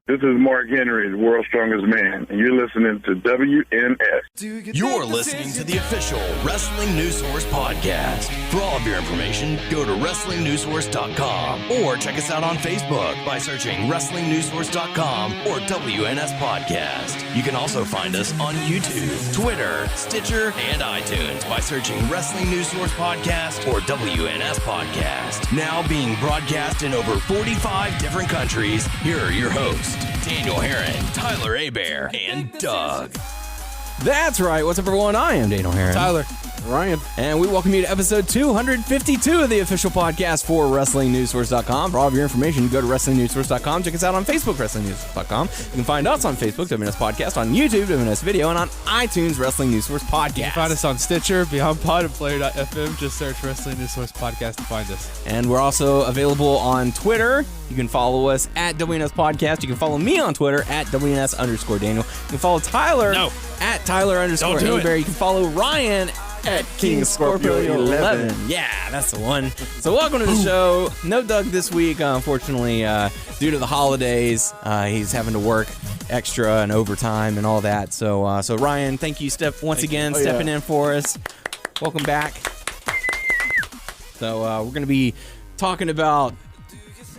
This is Mark Henry, the world's strongest man, and you're listening to WNS. You're listening to the official Wrestling News Source podcast. For all of your information, go to WrestlingNewsSource.com or check us out on Facebook by searching WrestlingNewsSource.com or WNS Podcast. You can also find us on YouTube, Twitter, Stitcher, and iTunes by searching Wrestling News Source Podcast or WNS Podcast. Now being broadcast in over 45 different countries, here are your hosts, Daniel Herron, Tyler Abear, and Doug. That's right. What's up, everyone? I am Daniel Herron. Tyler. Ryan. And we welcome you to episode 252 of the official podcast for WrestlingNewsSource.com. For all of your information, go to WrestlingNewsSource.com. Check us out on Facebook, WrestlingNewsSource.com. You can find us on Facebook, WNS Podcast, on YouTube, WNS Video, and on iTunes, Wrestling News Source Podcast. You can find us on Stitcher, Beyond Pod, and Player.fm. Just search Wrestling News Source Podcast to find us. And we're also available on Twitter. You can follow us at WNS Podcast. You can follow me on Twitter at WNS_Daniel. You can follow Tyler at Tyler_Abear. You can follow Ryan at King Scorpio 11. Yeah, that's the one. So welcome to the show. No Doug this week, unfortunately, due to the holidays. He's having to work extra and overtime and all that. So Ryan, thank you stepping in for us. Welcome back. So we're going to be talking about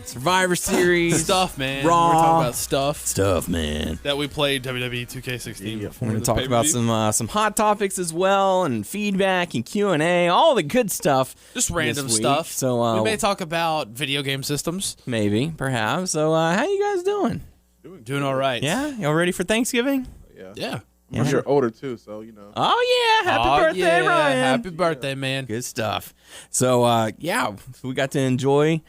Survivor Series. Stuff, man. Raw. We're talking about stuff, man. that we played WWE 2K16. We're going to talk about some hot topics as well, and feedback and Q&A, all the good stuff. Just random this week. stuff. So we may talk about video game systems. Maybe, perhaps. So how you guys doing? Doing all right. Yeah? Y'all ready for Thanksgiving? Yeah. I'm sure older too, so you know. Oh, yeah. Happy birthday, Ryan. Happy birthday, man. Good stuff. So, we got to enjoy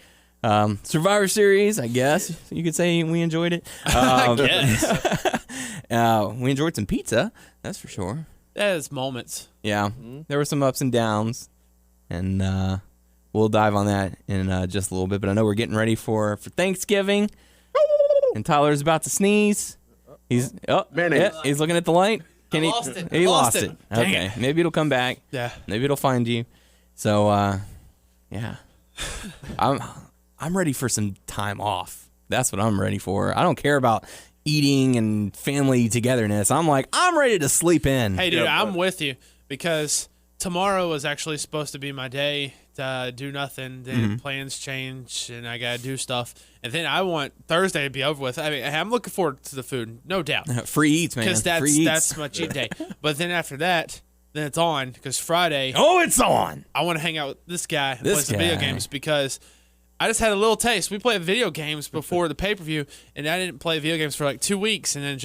Survivor Series, I guess. You could say we enjoyed it. I guess. We enjoyed some pizza, that's for sure. There's moments. Yeah, there were some ups and downs, and we'll dive on that in just a little bit. But I know we're getting ready for Thanksgiving, and Tyler's about to sneeze. He's he's looking at the light. Lost it. He lost it. Dang Okay, it. maybe it'll come back. Yeah. Maybe it'll find you. So, yeah, I'm ready for some time off. That's what I'm ready for. I don't care about eating and family togetherness. I'm ready to sleep in. Hey, dude, I'm with you because tomorrow was actually supposed to be my day to do nothing. Then plans change, and I got to do stuff. And then I want Thursday to be over with. I mean, I'm looking forward to the food, no doubt. Free eats, man. Because Free eats. that's my cheat day. But then after that, then it's on because Friday. Oh, it's on. I want to hang out with this guy who This plays the video guy. games because I just had a little taste. We played video games before the pay-per-view, and I didn't play video games for like 2 weeks, and then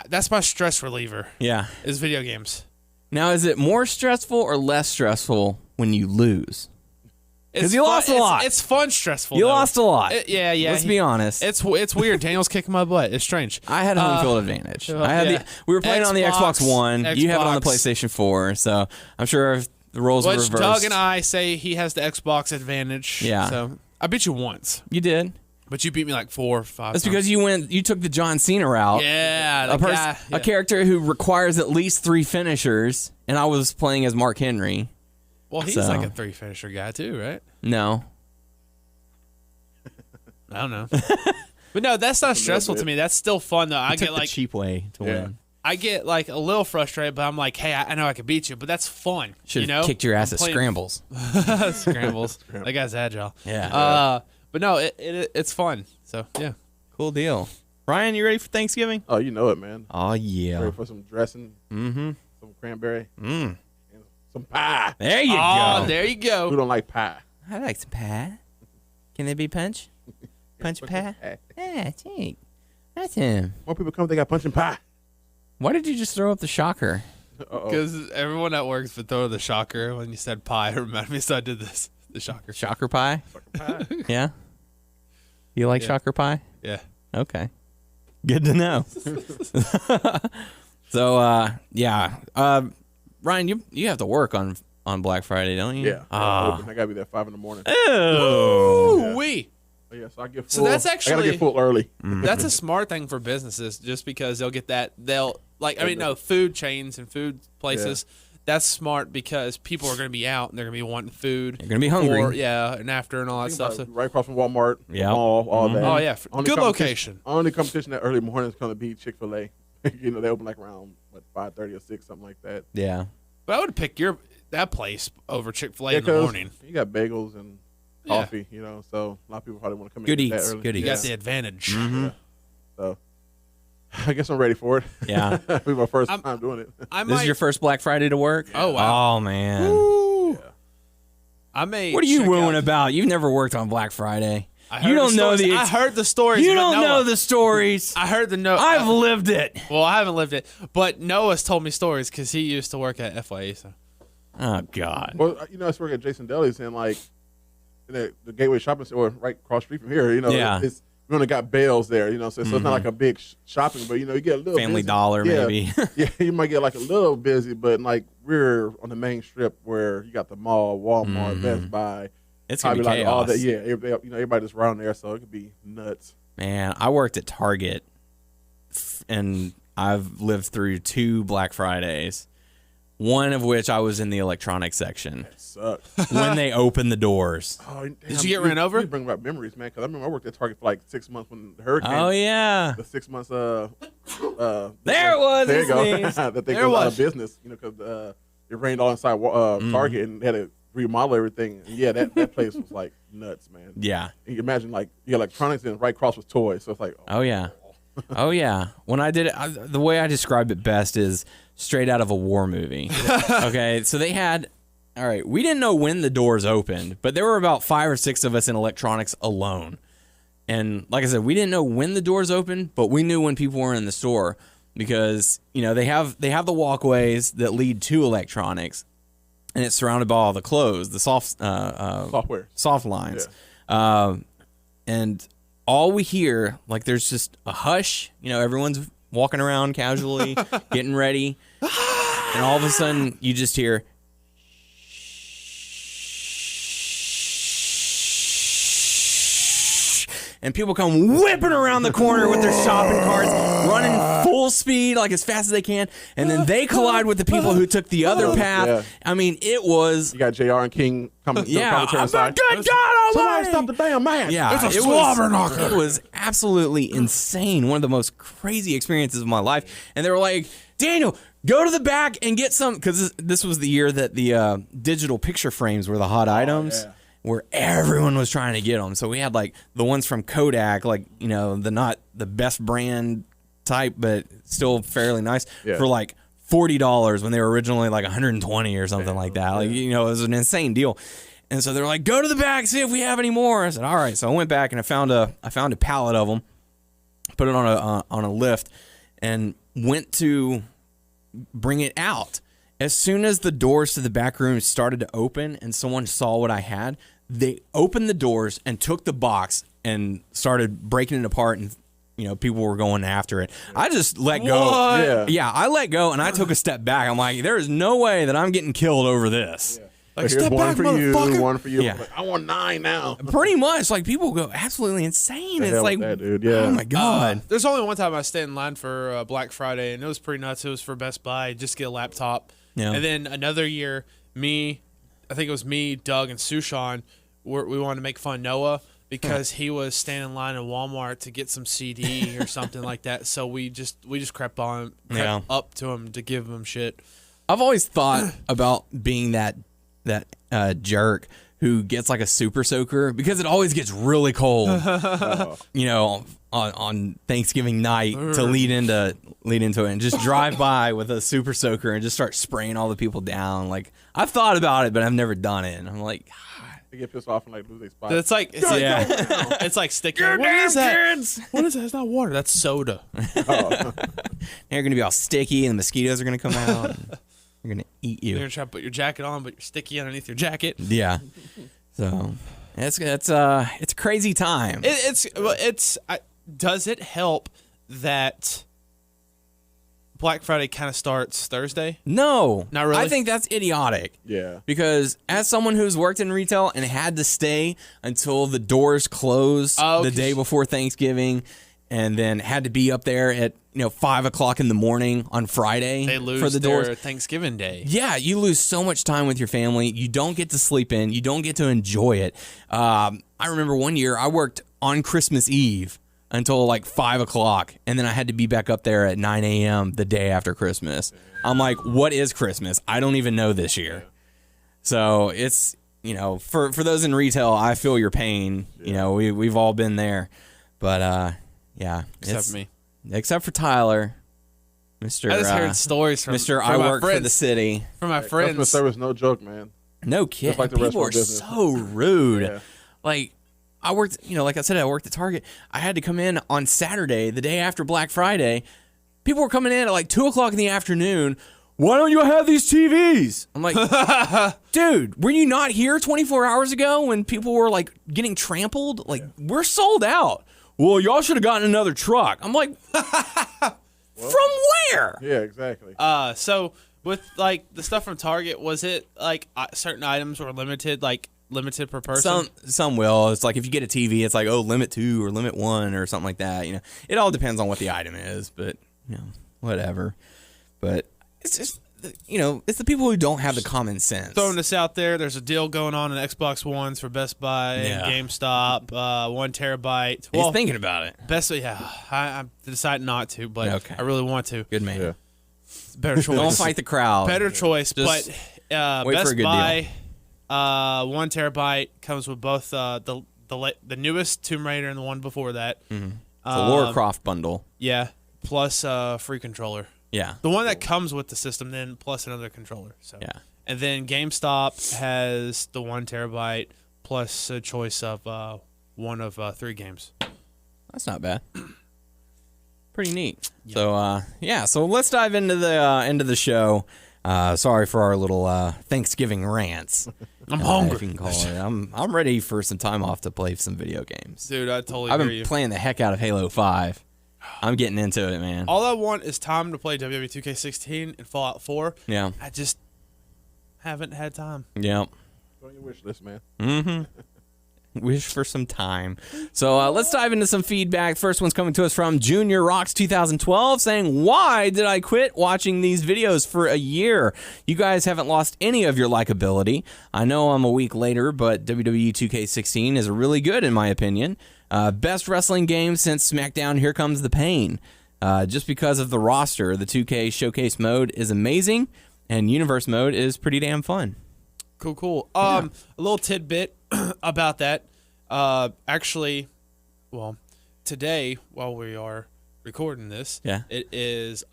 that's my stress reliever. Yeah. Is video games. Now, is it more stressful or less stressful when you lose? Because you fun- lost a lot. It's fun stressful. You though. lost a lot. Yeah. Let's be honest. It's weird. Daniel's kicking my butt. It's strange. I had home field advantage. We were playing on the Xbox One. You have it on the PlayStation 4. So I'm sure if the roles were reversed. Doug and I say he has the Xbox advantage. Yeah. So I beat you once, You did. but you beat me like 4 or 5 That's times. because you took the John Cena route. Yeah, A character who requires at least 3 finishers, and I was playing as Mark Henry. Well, he's like a 3 finisher guy too, right? No. I don't know. But no, that's not stressful to me. That's still fun though. I Took get the cheap way to win. I get like a little frustrated, but I'm like, hey, I know I can beat you, but that's fun. Should have kicked your ass at scrambles. Scrambles. That guy's agile. Yeah. But no, it's fun. So yeah. Cool deal. Ryan, you ready for Thanksgiving? Oh, you know it, man. Oh yeah. Ready for some dressing, some cranberry, and some pie. There you Oh, go. there you Who go. don't like pie? I like some pie. Can they be punch? Punch pie? Yeah, take. That's him. More people come, they got punch and pie. Why did you just throw up the shocker? Because everyone at work's been throwing the shocker when you said pie. It reminded me, so I did this. The shocker. Shocker pie? Pie. Yeah? You like shocker pie? Yeah. Okay. Good to know. So, Ryan, you have to work on Black Friday, don't you? Yeah. I gotta be there 5 in the morning. Ooh, wee. Oh, yeah, so I get full. So that's I actually gotta get full early. That's a smart thing for businesses, just because they'll get that. Food chains and food places, that's smart because people are going to be out and they're going to be wanting food. They're going to be hungry. And after and all that stuff. So, right across from Walmart, Yep. mall, all that. oh yeah, good location. Only competition that early morning is going to be Chick-fil-A. You know, they open like around 5:30 or 6, something like that. Yeah. But I would pick that place over Chick-fil-A in the morning. You got bagels and coffee, you know, so a lot of people probably want to come Good in that eats. early. Good You eats. got the advantage. Mm-hmm. Yeah. So I guess I'm ready for it. Yeah. It'll be my first time doing it. This is your first Black Friday to work? Oh, wow. Oh, man. Woo. Yeah. I may. What are you check wooing out- about? You've never worked on Black Friday. I You heard don't know stories. the. I heard the stories. You but don't know Noah- the stories. I heard the no. I've lived it. Well, I haven't lived it, but Noah's told me stories because he used to work at FYE. So. Oh, God. Well, you know, I was working at Jason Deli's and like in the Gateway Shopping Center, or right across the street from here. You know, Yeah. we only got Bales there. You know, so it's not like a big shopping, but you know, you get a little Family busy. Dollar, Yeah. maybe. Yeah, you might get like a little busy, but like we're on the main strip where you got the mall, Walmart, Best Buy. It's going to be Probably like all chaos. that. Yeah, everybody just around there, so it could be nuts. Man, I worked at Target, and I've lived through 2 Black Fridays, one of which I was in the electronics section Sucks. when they opened the doors. Oh, damn, Did you get ran over? You bring back memories, man. Because I remember I worked at Target for like 6 months when the hurricane. Oh, yeah. The 6 months. There it was. There you It go. sneezed. That they There go out was. of business, you know, because it rained all inside Target and they had to remodel everything. And yeah, that place was like nuts, man. Yeah. And you imagine like the electronics and right across was toys, so it's like Oh, yeah. Oh, yeah. When I did it, the way I describe it best is straight out of a war movie. Okay, so they had, all right, we didn't know when the doors opened, but there were about 5 or 6 of us in electronics alone. And like I said, we didn't know when the doors opened, but we knew when people were in the store because, you know, they have the walkways that lead to electronics, and it's surrounded by all the clothes, the software. soft lines. And all we hear, like, there's just a hush. You know, everyone's walking around casually, getting ready. And all of a sudden, you just hear, and people come whipping around the corner with their shopping carts, running full speed, like as fast as they can, and then they collide with the people who took the other path. Yeah. I mean, it was, You got JR and King coming. yeah, coming to the I'm side. good God Somebody almighty! stop the damn man. Yeah, It's a it slobber knocker. It was absolutely insane. One of the most crazy experiences of my life. And they were like, Daniel, go to the back and get some, because this was the year that the digital picture frames were the hot items. yeah. Where everyone was trying to get them. So we had like the ones from Kodak, like, you know, the not the best brand type, but still fairly nice, Yeah. for like $40 when they were originally like $120 or something like that. Like, you know, it was an insane deal. And so they were like, go to the back, see if we have any more. I said, all right. So I went back and I found a pallet of them, put it on a lift, and went to bring it out. As soon as the doors to the back room started to open and someone saw what I had, they opened the doors and took the box and started breaking it apart, and, you know, people were going after it. I just let go. What? Yeah. I let go and I took a step back. I'm like, there is no way that I'm getting killed over this. Like, Here's step one back, for you, motherfucker. one for you. Yeah. Like, I want 9 now. Pretty much, like, people go absolutely insane. The It's hell like, with that, dude. Yeah. oh my God. There's only one time I stayed in line for Black Friday, and it was pretty nuts. It was for Best Buy, just to get a laptop. Yeah. And then another year, I think it was me, Doug, and Sushan, we wanted to make fun of Noah because he was standing in line in Walmart to get some CD or something like that. So we just crept up to him to give him shit. I've always thought about being that jerk who gets like a super soaker because it always gets really cold, you know, on Thanksgiving night to lead into it, and just drive by with a super soaker and just start spraying all the people down. Like, I've thought about it, but I've never done it. And I'm like, They get pissed off and like lose their spot. It's like it's like sticky. What is that? What is that? It's not water. That's soda. they're gonna be all sticky, and the mosquitoes are gonna come out. And they're gonna eat You're you. gonna try to put your jacket on, but you're sticky underneath your jacket. Yeah. So it's a crazy time. Does it help that Black Friday kind of starts Thursday? No, Not really? I think that's idiotic. Yeah. Because as someone who's worked in retail and had to stay until the doors closed Oh, the day before Thanksgiving, and then had to be up there at 5 o'clock in the morning on Friday They lose for the their doors. Thanksgiving Day. Yeah, you lose so much time with your family. You don't get to sleep in. You don't get to enjoy it. I remember one year I worked on Christmas Eve until like 5 o'clock, and then I had to be back up there at 9 a.m. the day after Christmas. I'm like, what is Christmas? I don't even know this year. So it's, for those in retail, I feel your pain. We've all been there. But, yeah. Except me. Except for Tyler. Mr. I just heard stories from Mr. from I my work friends, for the city. From my friends. Customer service, no joke, man. No kidding. like the People are restaurant business. so rude. Yeah. Like, I worked, like I said, I worked at Target. I had to come in on Saturday, the day after Black Friday. People were coming in at like 2 o'clock in the afternoon. Why don't you have these TVs? I'm like, dude, were you not here 24 hours ago when people were like getting trampled? Like, we're sold out. Well, y'all should have gotten another truck. I'm like, from where? Yeah, exactly. So with like the stuff from Target, was it like certain items were limited per person? Some will. It's like if you get a TV, it's like, limit 2 or limit 1 or something like that. It all depends on what the item is, but whatever. But it's just, it's the people who don't have the common sense. Throwing this out there, there's a deal going on Xbox Ones for Best Buy and GameStop, 1 terabyte. He's thinking about it. I decided not to, but Okay. I really want to. Good man. Yeah. Better choice. Don't fight the crowd. Better choice, Just but wait for a Best good Buy, 1 terabyte comes with both the newest Tomb Raider and the one before that. Mm-hmm. It's a Lara Croft bundle. Yeah, plus free controller. Yeah. The one that comes with the system, then plus another controller. So Yeah. and then GameStop has the 1 terabyte plus a choice of one of 3 games. That's not bad. Pretty neat. Yeah. So let's dive into the show. Sorry for our little Thanksgiving rants. I'm hungry. If you can call it. I'm ready for some time off to play some video games. Dude, I totally I've hear been you. playing the heck out of Halo 5. I'm getting into it, man. All I want is time to play WWE 2K16 and Fallout 4. Yeah. I just haven't had time. Yep. Go on your wish list, man. Mm-hmm. Wish for some time. So let's dive into some feedback. First one's coming to us from Junior Rocks 2012 saying, why did I quit watching these videos for a year? You guys haven't lost any of your likability. I know I'm a week later, but WWE 2K16 is really good in my opinion. Best wrestling game since SmackDown Here Comes the Pain. Just because of the roster, the 2K Showcase mode is amazing, and Universe mode is pretty damn fun. Cool. A little tidbit about that. Actually, well, today while we are recording this, it is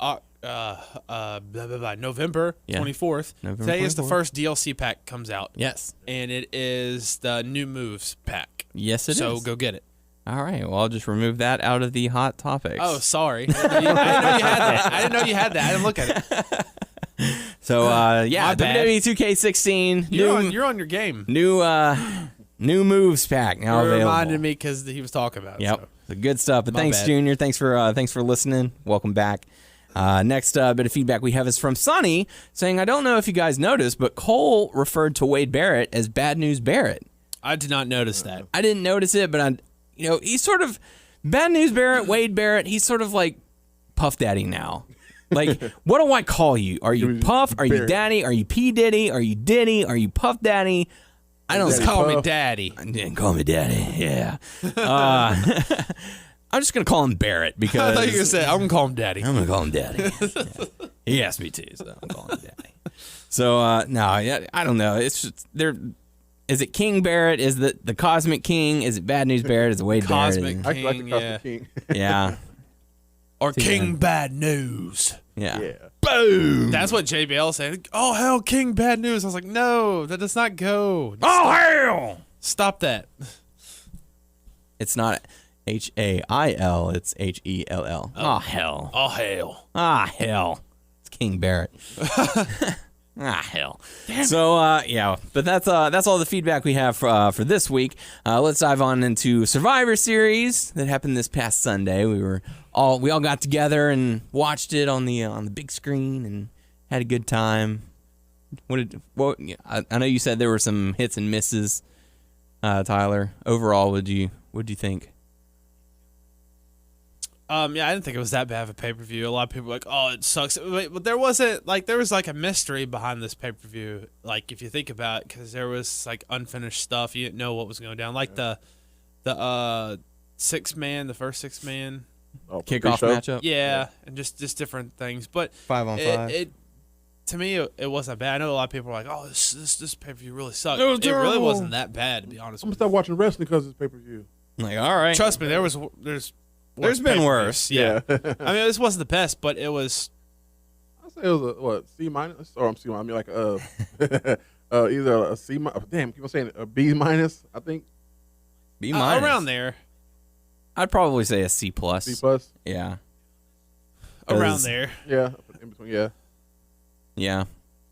November 24th. Today is the first DLC pack comes out. Yes. And it is the New Moves pack. Yes, it is. So go get it. All right. Well, I'll just remove that out of the hot topics. Oh, sorry. I didn't know you had that. I didn't look at it. So, My bad. WWE 2K16. You're on your game. New moves pack now You available. reminded me because he was talking about it. Yep. So. The good stuff. But My thanks, bad. Junior. Thanks for listening. Welcome back. Next bit of feedback we have is from Sonny saying, I don't know if you guys noticed, but Cole referred to Wade Barrett as Bad News Barrett. I did not notice that. I didn't notice it, but he's sort of Bad News Barrett, Wade Barrett. He's sort of like Puff Daddy now. Like, what do I call you? Are you Puff? Are you Daddy? Are you P Diddy? Are you Diddy? Are you Puff Daddy? I don't Just call me Daddy. Call me Daddy. Yeah. I'm just gonna call him Barrett because I thought you were gonna say I'm gonna call him Daddy. I'm gonna call him Daddy. Yeah. He asked me to, so I'm calling him Daddy. So no, yeah, I don't know. It's just there. Is it King Barrett? Is the Cosmic King? Is it Bad News Barrett? Is it Wade Cosmic Barrett? I like the King, Cosmic King. Yeah. Or King Bad News. Yeah. Yeah. Boom. That's what JBL said. Oh hell, King Bad News. I was like, no, that does not go. Oh hell! Stop that. It's not HAIL. It's HELL. Oh hell. Oh hell. Ah hell. It's King Barrett. Ah hell. So but that's all the feedback we have for this week. Let's dive on into Survivor Series that happened this past Sunday. We all got together and watched it on the big screen and had a good time. I know you said there were some hits and misses, Tyler. Overall, what'd you think? Yeah, I didn't think it was that bad of a pay-per-view. A lot of people were like, oh, it sucks. But there wasn't, like, there was, like, a mystery behind this pay-per-view, like, if you think about it, because there was, like, unfinished stuff. You didn't know what was going down. Like, the six-man, the first six-man. Kickoff matchup? Yeah, and just different things. But 5-on-5. To me, it wasn't bad. I know a lot of people are like, oh, this pay-per-view really sucked. It was It really terrible. wasn't that bad, to be honest I'm gonna with start watching wrestling because it's pay-per-view. Like, all right. Trust me, there's There's been worse. Yeah. I mean, this wasn't the best, but it was. I say it was a C minus, or I'm C minus. I mean, like either a C minus. Damn, keep on saying it, a B minus. I think B minus. Around there. I'd probably say a C plus. C plus. Yeah. Around there. Yeah, in between. Yeah. Yeah.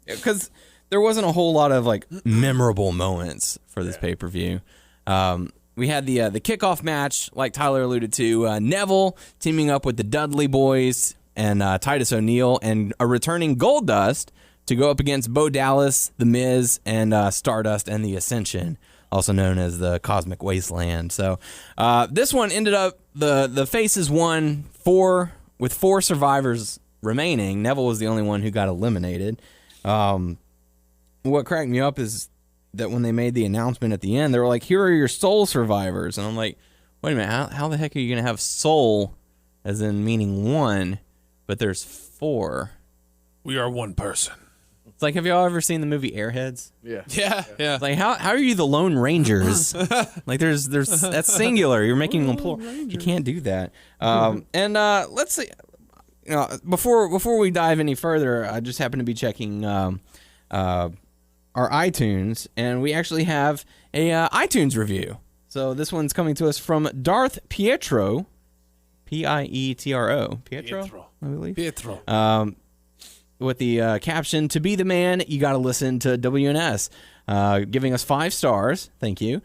Because there wasn't a whole lot of like memorable moments for this pay-per-view. We had the kickoff match, like Tyler alluded to, Neville teaming up with the Dudley Boys and Titus O'Neil, and a returning Goldust to go up against Bo Dallas, The Miz, and Stardust and the Ascension, also known as the Cosmic Wasteland. So this one ended up, the Faces won with four survivors remaining. Neville was the only one who got eliminated. What cracked me up is that when they made the announcement at the end, they were like, here are your soul survivors. And I'm like, wait a minute, how the heck are you going to have soul, as in meaning one, but there's four? We are one person. It's like, have y'all ever seen the movie Airheads? Yeah. Yeah. It's like, how are you the Lone Rangers? Like, there's that's singular. You're making them plural. You can't do that. And let's see. Before we dive any further, I just happen to be checking our iTunes, and we actually have a iTunes review. So this one's coming to us from Darth Pietro, Pietro, I believe. Pietro. With the caption, "To be the man, you got to listen to WNS." Giving us 5 stars. Thank you.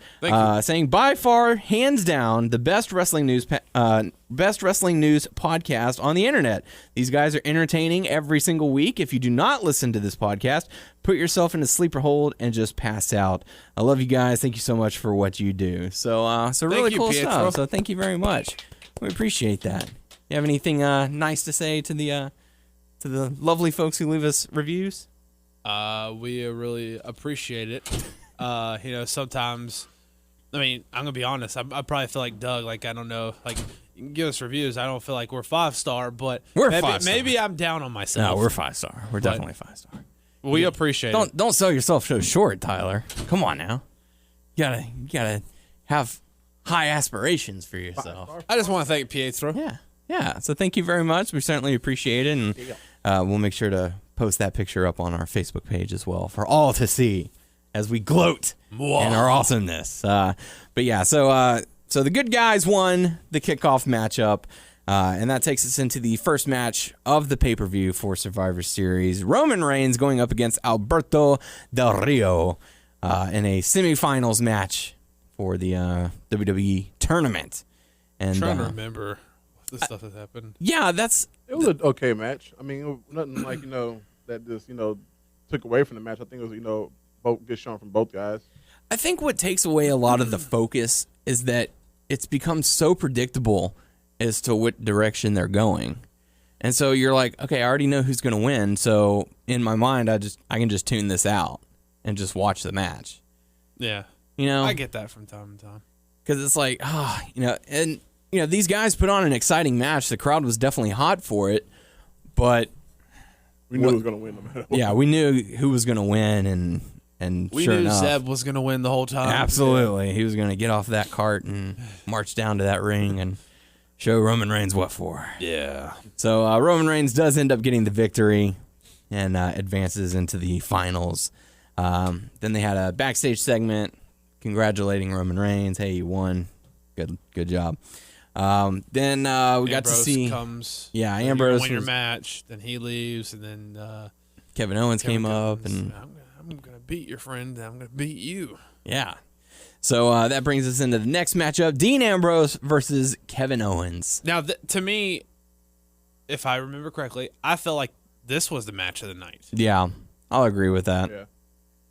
Saying, by far, hands down, the best wrestling news podcast on the internet. These guys are entertaining every single week. If you do not listen to this podcast, put yourself in a sleeper hold and just pass out. I love you guys. Thank you so much for what you do. So really cool stuff. So thank you very much. We appreciate that. You have anything nice to say to the lovely folks who leave us reviews? We really appreciate it. Sometimes, I mean, I'm gonna be honest. I probably feel like Doug. Like, I don't know. Like, you can give us reviews. I don't feel like we're 5-star, but maybe I'm down on myself. No, we're 5-star. We're definitely 5-star. We appreciate it. Don't sell yourself so short, Tyler. Come on now. You gotta have high aspirations for yourself. I just want to thank Pietro. Yeah. So thank you very much. We certainly appreciate it, and we'll make sure to post that picture up on our Facebook page as well for all to see as we gloat in our awesomeness. But yeah, so the good guys won the kickoff matchup, and that takes us into the first match of the pay-per-view for Survivor Series. Roman Reigns going up against Alberto Del Rio in a semifinals match for the WWE tournament. And I'm trying to remember the stuff that happened. Yeah, it was an okay match. I mean, nothing like that just took away from the match. I think it was both good showing from both guys. I think what takes away a lot of the focus is that it's become so predictable as to what direction they're going. And so you're like, okay, I already know who's going to win. So in my mind, I can just tune this out and just watch the match. Yeah. I get that from time to time. Because it's like, these guys put on an exciting match. The crowd was definitely hot for it, but we knew who was going to win no matter what. Yeah, we knew who was going to win, and we sure knew enough, Zeb was going to win the whole time. Absolutely. Yeah. He was going to get off that cart and march down to that ring and show Roman Reigns what for. Yeah. So Roman Reigns does end up getting the victory and advances into the finals. Then they had a backstage segment congratulating Roman Reigns. Hey, you won. Good job. Then we got to see comes. Yeah, Ambrose win your match. Then he leaves, and then Kevin Owens came up, and I'm gonna beat your friend. I'm gonna beat you. Yeah. So that brings us into the next matchup: Dean Ambrose versus Kevin Owens. Now, to me, if I remember correctly, I felt like this was the match of the night. Yeah, I'll agree with that. Yeah.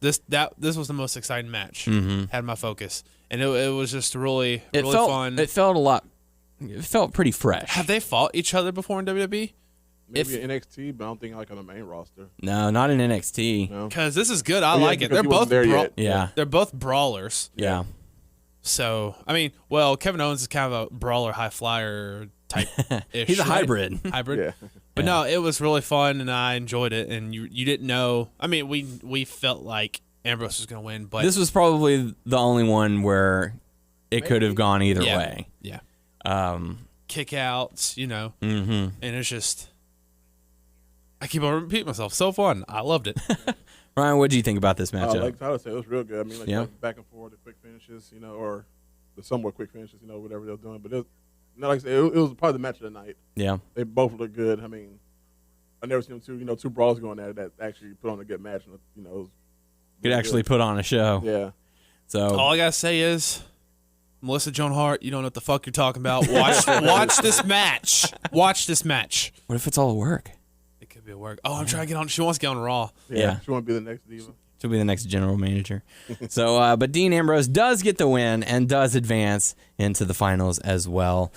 This was the most exciting match. Mm-hmm. Had my focus, and it was just really fun. It felt a lot it felt pretty fresh. Have they fought each other before in WWE? Maybe in NXT, but I don't think like on the main roster. No, not in NXT. No. Because this is good. I like it. They're both there yet. Yeah. They're both brawlers. Yeah. So, I mean, well, Kevin Owens is kind of a brawler, high flyer type. He's a hybrid. Hybrid. Yeah. But no, it was really fun, and I enjoyed it. And you didn't know. I mean, we felt like Ambrose was going to win, but This was probably the only one where it could have gone either way. Yeah. Um, Kickouts, mm-hmm. and it's just. I keep on repeating myself. So fun. I loved it. Ryan, what did you think about this matchup? Like Tyler said, it was real good. I mean, like back and forth, the quick finishes, or the somewhat quick finishes, whatever they're doing. But it was, like I said, it was probably the match of the night. Yeah. They both look good. I mean, I never seen them two brawls going at it that actually put on a good match. It was Could actually put on a show. Yeah. So all I gotta say is, Melissa Joan Hart, you don't know what the fuck you're talking about. Watch this match. Watch this match. what if it's all work? It could be a work. Oh, I'm trying to get on. She wants to get on Raw. Yeah. She want to be the next diva. She'll be the next general manager. So, but Dean Ambrose does get the win and does advance into the finals as well,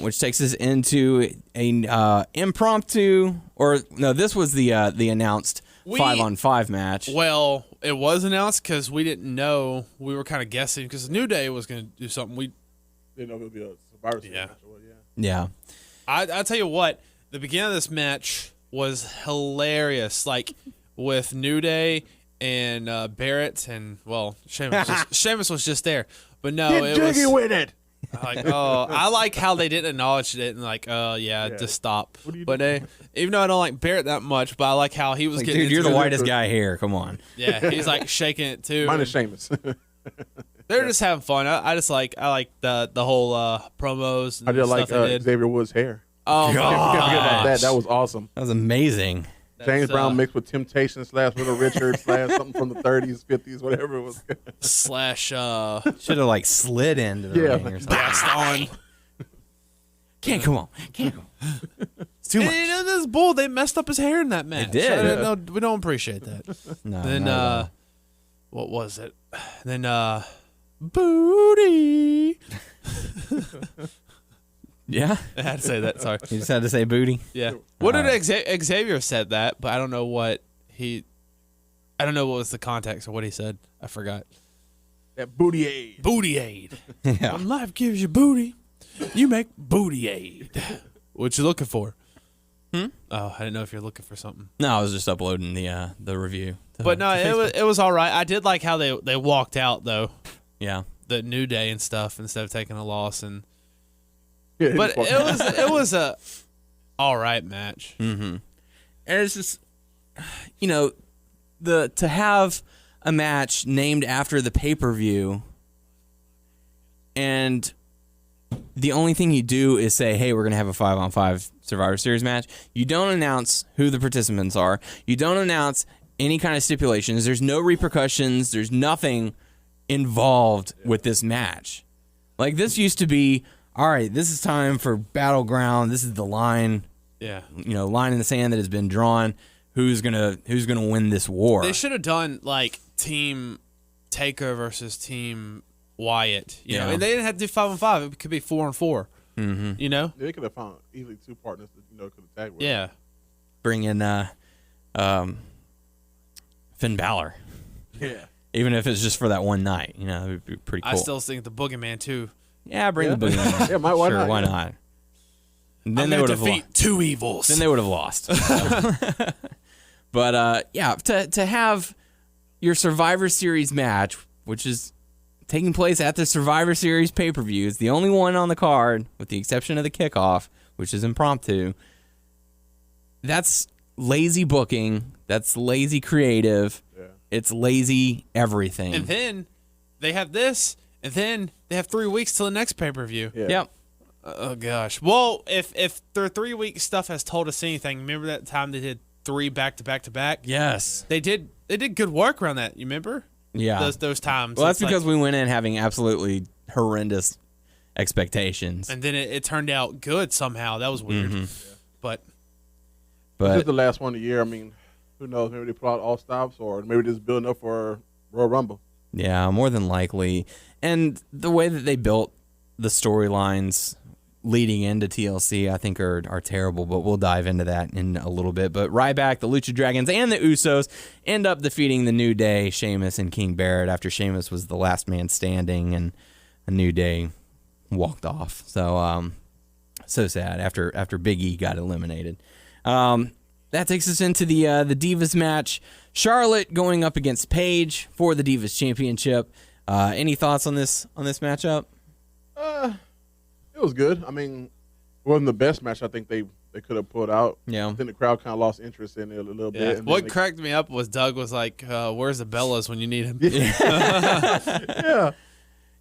which takes us into a impromptu, or no, this was the announced 5-on-5 match. Well, it was announced because we didn't know. We were kind of guessing because New Day was going to do something. We didn't know if it would be a Survivor Series match or what. Yeah. I tell you what, the beginning of this match was hilarious. Like with New Day and Barrett and Sheamus was just there, but no, Get jiggy with it. Like, I like how they didn't acknowledge it and like, just stop. But even though I don't like Barrett that much, but I like how he was Like, getting. dude, you're the whitest guy here. Come on. Yeah, he's like shaking it too. Mine is Sheamus. They're just having fun. I like the whole promos. And I did like stuff they did. Xavier Woods' hair. Oh God. Forget about that. That was awesome. That was amazing. James Brown mixed with Temptation / Little Richard / something from the 30s, 50s, whatever it was. Slash should have like slid into the ring or something. blast on. Come on. It's too much. And this bull, they messed up his hair in that match. They did. No, we don't appreciate that. No. Then not at all. what was it? Then booty. Yeah. I had to say that. Sorry. You just had to say booty. Yeah. What did Xavier said that? But I don't know what was the context of what he said. I forgot. That booty aid. Booty aid. Yeah. When life gives you booty, you make booty aid. What you looking for? Oh, I didn't know if you're looking for something. No, I was just uploading the review. But no, it was all right. I did like how they walked out though. Yeah. The New Day and stuff instead of taking a loss and. Yeah, But it was a all right match. Mm-hmm. And it's just, to have a match named after the pay-per-view, and the only thing you do is say, hey, we're going to have a 5-on-5 Survivor Series match. You don't announce who the participants are. You don't announce any kind of stipulations. There's no repercussions. There's nothing involved with this match. Like, this used to be, all right, this is time for Battleground. This is the line. Yeah. Line in the sand that has been drawn. Who's gonna win this war? They should have done like Team Taker versus Team Wyatt. You know, and they didn't have to do 5-on-5. It could be 4-on-4. Mm-hmm. You know, they could have found easily two partners that could have tagged with. Yeah. Bring in Finn Balor. Yeah. Even if it's just for that one night, it would be pretty cool. I still think the Boogeyman too. Yeah, bring the Boogeyman. Yeah, why sure, not? why not? And then I'm they would gonna have defeat two evils. Then they would have lost. But to have your Survivor Series match, which is taking place at the Survivor Series pay-per-view, it's the only one on the card, with the exception of the kickoff, which is impromptu. That's lazy booking. That's lazy creative. Yeah. It's lazy everything. And then they have this, and then they have 3 weeks till the next pay-per-view. Yeah. Yep. Oh gosh. Well, if their 3 week stuff has told us anything, remember that time they did 3 back-to-back? Yes. They did good work around that. You remember? Yeah. Those times. Well, that's It's because like, we went in having absolutely horrendous expectations. and then it turned out good somehow. That was weird. But This is the last one of the year. I mean, who knows? Maybe they put out all stops, or maybe just building up for Royal Rumble. Yeah, more than likely. And the way that they built the storylines leading into TLC, I think are terrible, but we'll dive into that in a little bit. But Ryback, the Lucha Dragons, and the Usos end up defeating the New Day, Sheamus, and King Barrett after Sheamus was the last man standing and a New Day walked off. So so sad after Big E got eliminated. That takes us into the Divas match. Charlotte going up against Paige for the Divas Championship. Any thoughts on this matchup? It was good. I mean, it wasn't the best match I think they could have pulled out. Yeah. I think the crowd kind of lost interest in it a little bit. And what cracked me up was Doug was like, "Where's the Bellas when you need him?" Yeah.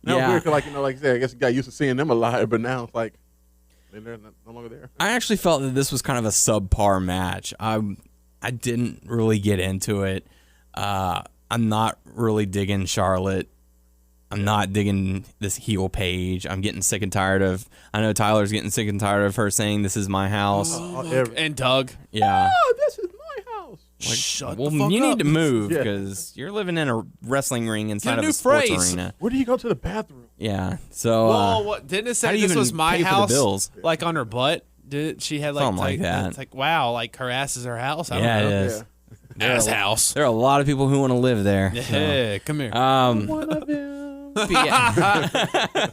No, Yeah. weird, 'cause like I said, I guess you got used to seeing them alive, but now it's like they're no longer there. I actually felt that this was kind of a subpar match. I didn't really get into it. I'm not really digging Charlotte. I'm not digging this heel Paige. I'm getting sick and tired of. I know Tyler's getting sick and tired of her saying this is my house. And Doug. Yeah. Oh, this is my house. Like, Shut well, the fuck you up. need to move Yeah. because you're living in a wrestling ring inside Get a of new a sports phrase. arena. Where do you go to the bathroom? Yeah. So. Well, what didn't it how say do you this even was my pay for the house? bills? Like on her butt? Did it? She had like Something like that. It's like wow, like her ass is her house. I don't Yeah, know. it is. Yeah. Ass house. There are a lot of people who want to live there. Yeah, come here. One of them. But, yeah.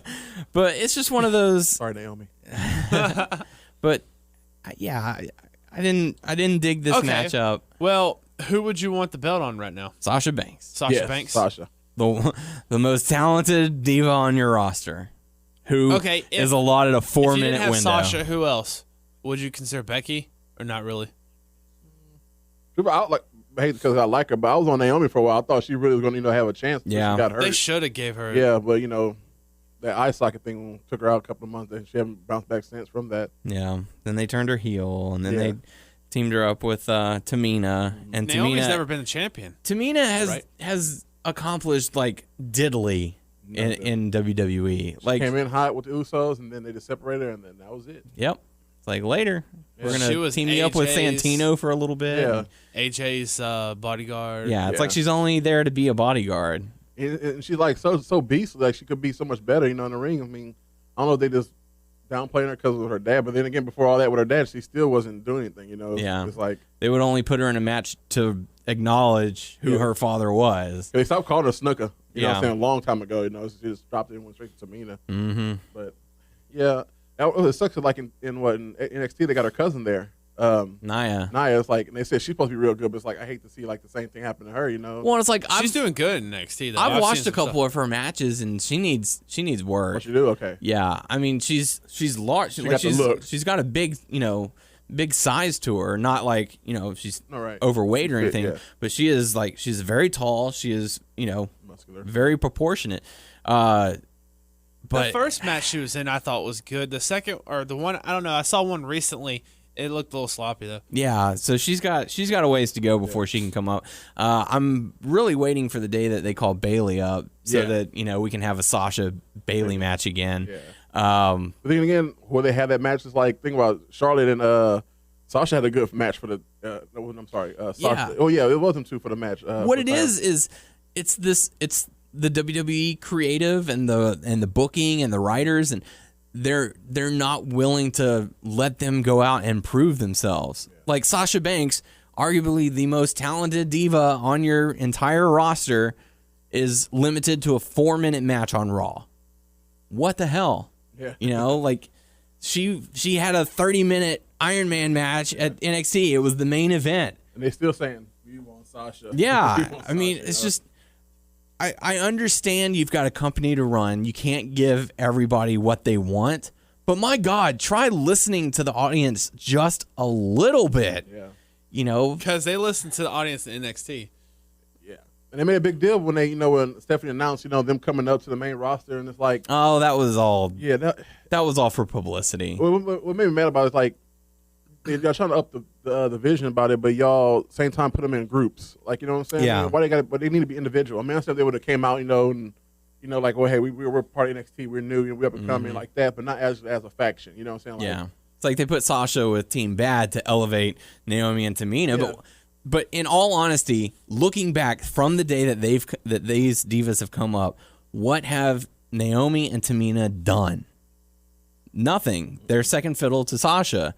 But it's just one of those. Sorry, Naomi. But yeah, I didn't dig this Okay. matchup. Well, who would you want the belt on right now? Sasha Banks, Sasha Yes, Banks. Sasha. the most talented diva on your roster, who Okay, is allotted a If you 4-minute didn't have window. Sasha, who else? Would you consider Becky or not really? I hate because I like her, but I was on Naomi for a while. I thought she really was going to have a chance. Until Yeah. she got hurt. They should have gave her. Yeah, but that eye socket thing took her out a couple of months, and she hasn't bounced back since from that. Yeah. Then they turned her heel, and then Yeah. they teamed her up with Tamina, and Naomi's never been the champion. Tamina Right. has accomplished like diddly in WWE. Like, Came in hot with the Usos, and then they just separated her, and then that was it. yep. It's like later we're She gonna was team you up with AJ's Santino for a little bit. Yeah. AJ's bodyguard. Yeah, it's Yeah. like she's only there to be a bodyguard. And she's like so beastly, like she could be so much better, in the ring. I mean, I don't know if they just downplaying her because of her dad, but then again, before all that with her dad, she still wasn't doing anything. Yeah. It's like They would only put her in a match to acknowledge who Yeah. her father was. they stopped calling her Snooker. You know what I'm Yeah. saying? A long time ago. She just dropped it and went straight to Tamina. Mm-hmm. But yeah, it sucks that like in NXT they got her cousin there. Naya. Nia, it's like, and they said she's supposed to be real good, but it's like I hate to see like the same thing happen to her. Well, it's like She's doing good in NXT. Though. I've watched seen a couple some of her matches, and she needs work. What you do? Okay. Yeah, I mean she's large. She got the look. She's got a big big size to her. Not like she's All right. overweight or She's fit, anything, yeah. but she is like she's very tall. She is Muscular. very proportionate. The But first match she was in, I thought was good. The second or the one, I don't know. I saw one recently. It looked a little sloppy though. yeah, so she's got a ways to go before she can come up. I'm really waiting for the day that they call Bailey up so Yeah. that we can have a Sasha Bailey match again. Yeah. Um, But then again, where they had that match, is like think about Charlotte and Sasha had a good match for the. No, I'm sorry, Sasha. Yeah. Oh yeah, it wasn't two for the match. what for it time. is it's the WWE creative and the booking and the writers, and they're not willing to let them go out and prove themselves. Like Sasha Banks, arguably the most talented diva on your entire roster, is limited to a 4-minute match on Raw. What the hell? Yeah. Like she had a 30-minute Iron Man match at NXT. It was the main event. And they still saying we want Sasha. Yeah, We want I mean, Sasha, it's just I understand you've got a company to run. You can't give everybody what they want, but my God, try listening to the audience just a little bit. Yeah. Because they listened to the audience in NXT. Yeah. And they made a big deal when they, when Stephanie announced, them coming up to the main roster, and it's like, Oh, that was all. yeah, That was all for publicity. what made me mad about it is like y'all trying to up the vision about it, but y'all same time put them in groups. Like, you know what I'm saying? Yeah. Why they got? But they need to be individual. I mean, I said they would have came out, and like, well, hey, we're part of NXT, we're new, we're up and coming like that, but not as a faction. You know what I'm saying? Like, Yeah, it's like they put Sasha with Team Bad to elevate Naomi and Tamina, Yeah. but in all honesty, looking back from the day that these divas have come up, what have Naomi and Tamina done? nothing. They're second fiddle to Sasha.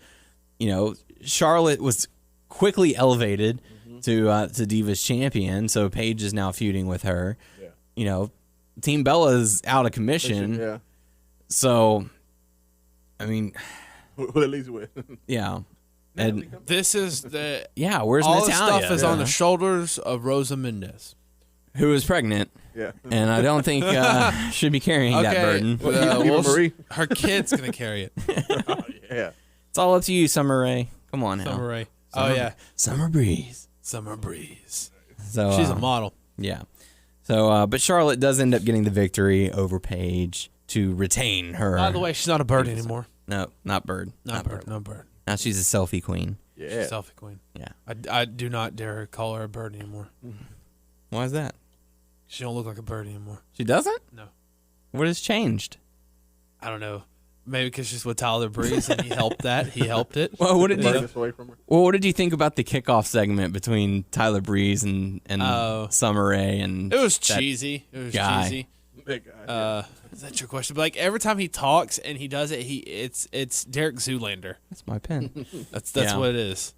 Charlotte was quickly elevated to Divas champion, so Paige is now feuding with her. Yeah. Team Bella is out of commission. Yeah. So, I mean, who at least with? Yeah. And this is the where's all Natalya? the stuff is on the shoulders of Rosa Mendez, who is pregnant. Yeah. And I don't think should be carrying that burden. Marie. Her kid's gonna carry it. Yeah. It's all up to you, Summer Rae. Come on now. Summer Rae. Summer Breeze. Summer Breeze. So she's a model. Yeah. So, but Charlotte does end up getting the victory over Paige to retain her. By the way, she's not a bird anymore. No, not bird. Not bird. No bird. Now she's a selfie queen. Yeah. Selfie queen. Yeah. I do not dare call her a bird anymore. Why is that? She don't look like a bird anymore. She doesn't? No. What has changed? I don't know. Maybe because she's with Tyler Breeze and he helped that. He helped it. Well, what did you? What did you think about the kickoff segment between Tyler Breeze and Summer Rae? And it was cheesy. It was cheesy. Big guy. Is that your question? But like every time he talks and he does it, it's Derek Zoolander. That's my pen. That's what it is.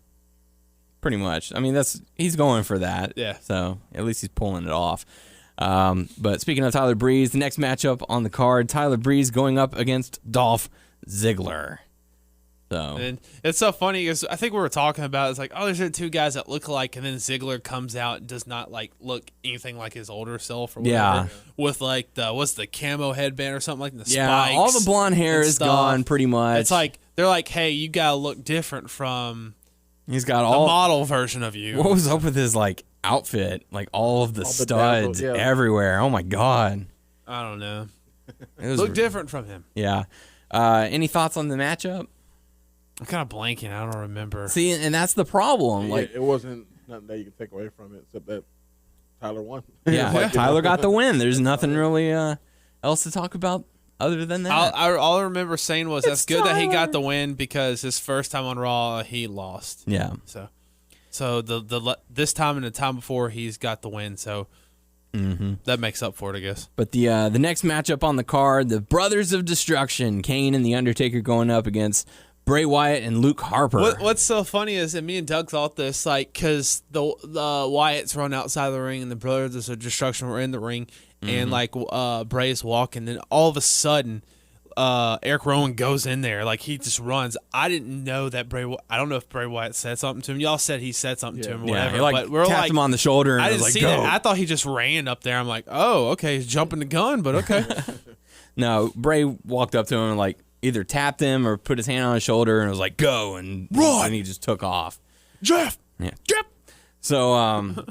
Pretty much. I mean, he's going for that. Yeah. So at least he's pulling it off. But speaking of Tyler Breeze, the next matchup on the card, Tyler Breeze going up against Dolph Ziggler. So and it's so funny because I think we were talking about it's like, oh, there's two guys that look alike, and then Ziggler comes out and does not like look anything like his older self or whatever. Yeah. With like the camo headband or something like the spikes. Yeah, all the blonde hair is gone pretty much. It's like they're like, hey, you gotta look different from he's got the model version of you. What was up with his like outfit? Like all of the studs everywhere. Oh my god. I don't know. It was look different from him. Yeah. Any thoughts on the matchup? I'm kind of blanking. I don't remember. See, and that's the problem. Yeah, like it wasn't nothing that you could take away from it except that Tyler won. Yeah, Tyler got the win. There's nothing really else to talk about other than that. All I remember saying was that's good that he got the win because his first time on Raw he lost. Yeah. So the this time and the time before he's got the win. So that makes up for it, I guess. But the next matchup on the card, the Brothers of Destruction, Kane and the Undertaker going up against Bray Wyatt and Luke Harper. What's so funny is that me and Doug thought this, like, because the Wyatts run outside the ring and the Brothers of Destruction were in the ring, and like Bray's walking, and all of a sudden, Eric Rowan goes in there, like he just runs. I didn't know that I don't know if Bray Wyatt said something to him. Y'all said he said something to him, or whatever. He, but we're tapped like, him on the shoulder, and I didn't was like, see go. that. I thought he just ran up there. I'm like, oh, okay, he's jumping the gun, but okay. No, Bray walked up to him and like either tapped him or put his hand on his shoulder and was like, go, and run. And he just took off. Jeff. Yeah. Jeff. So,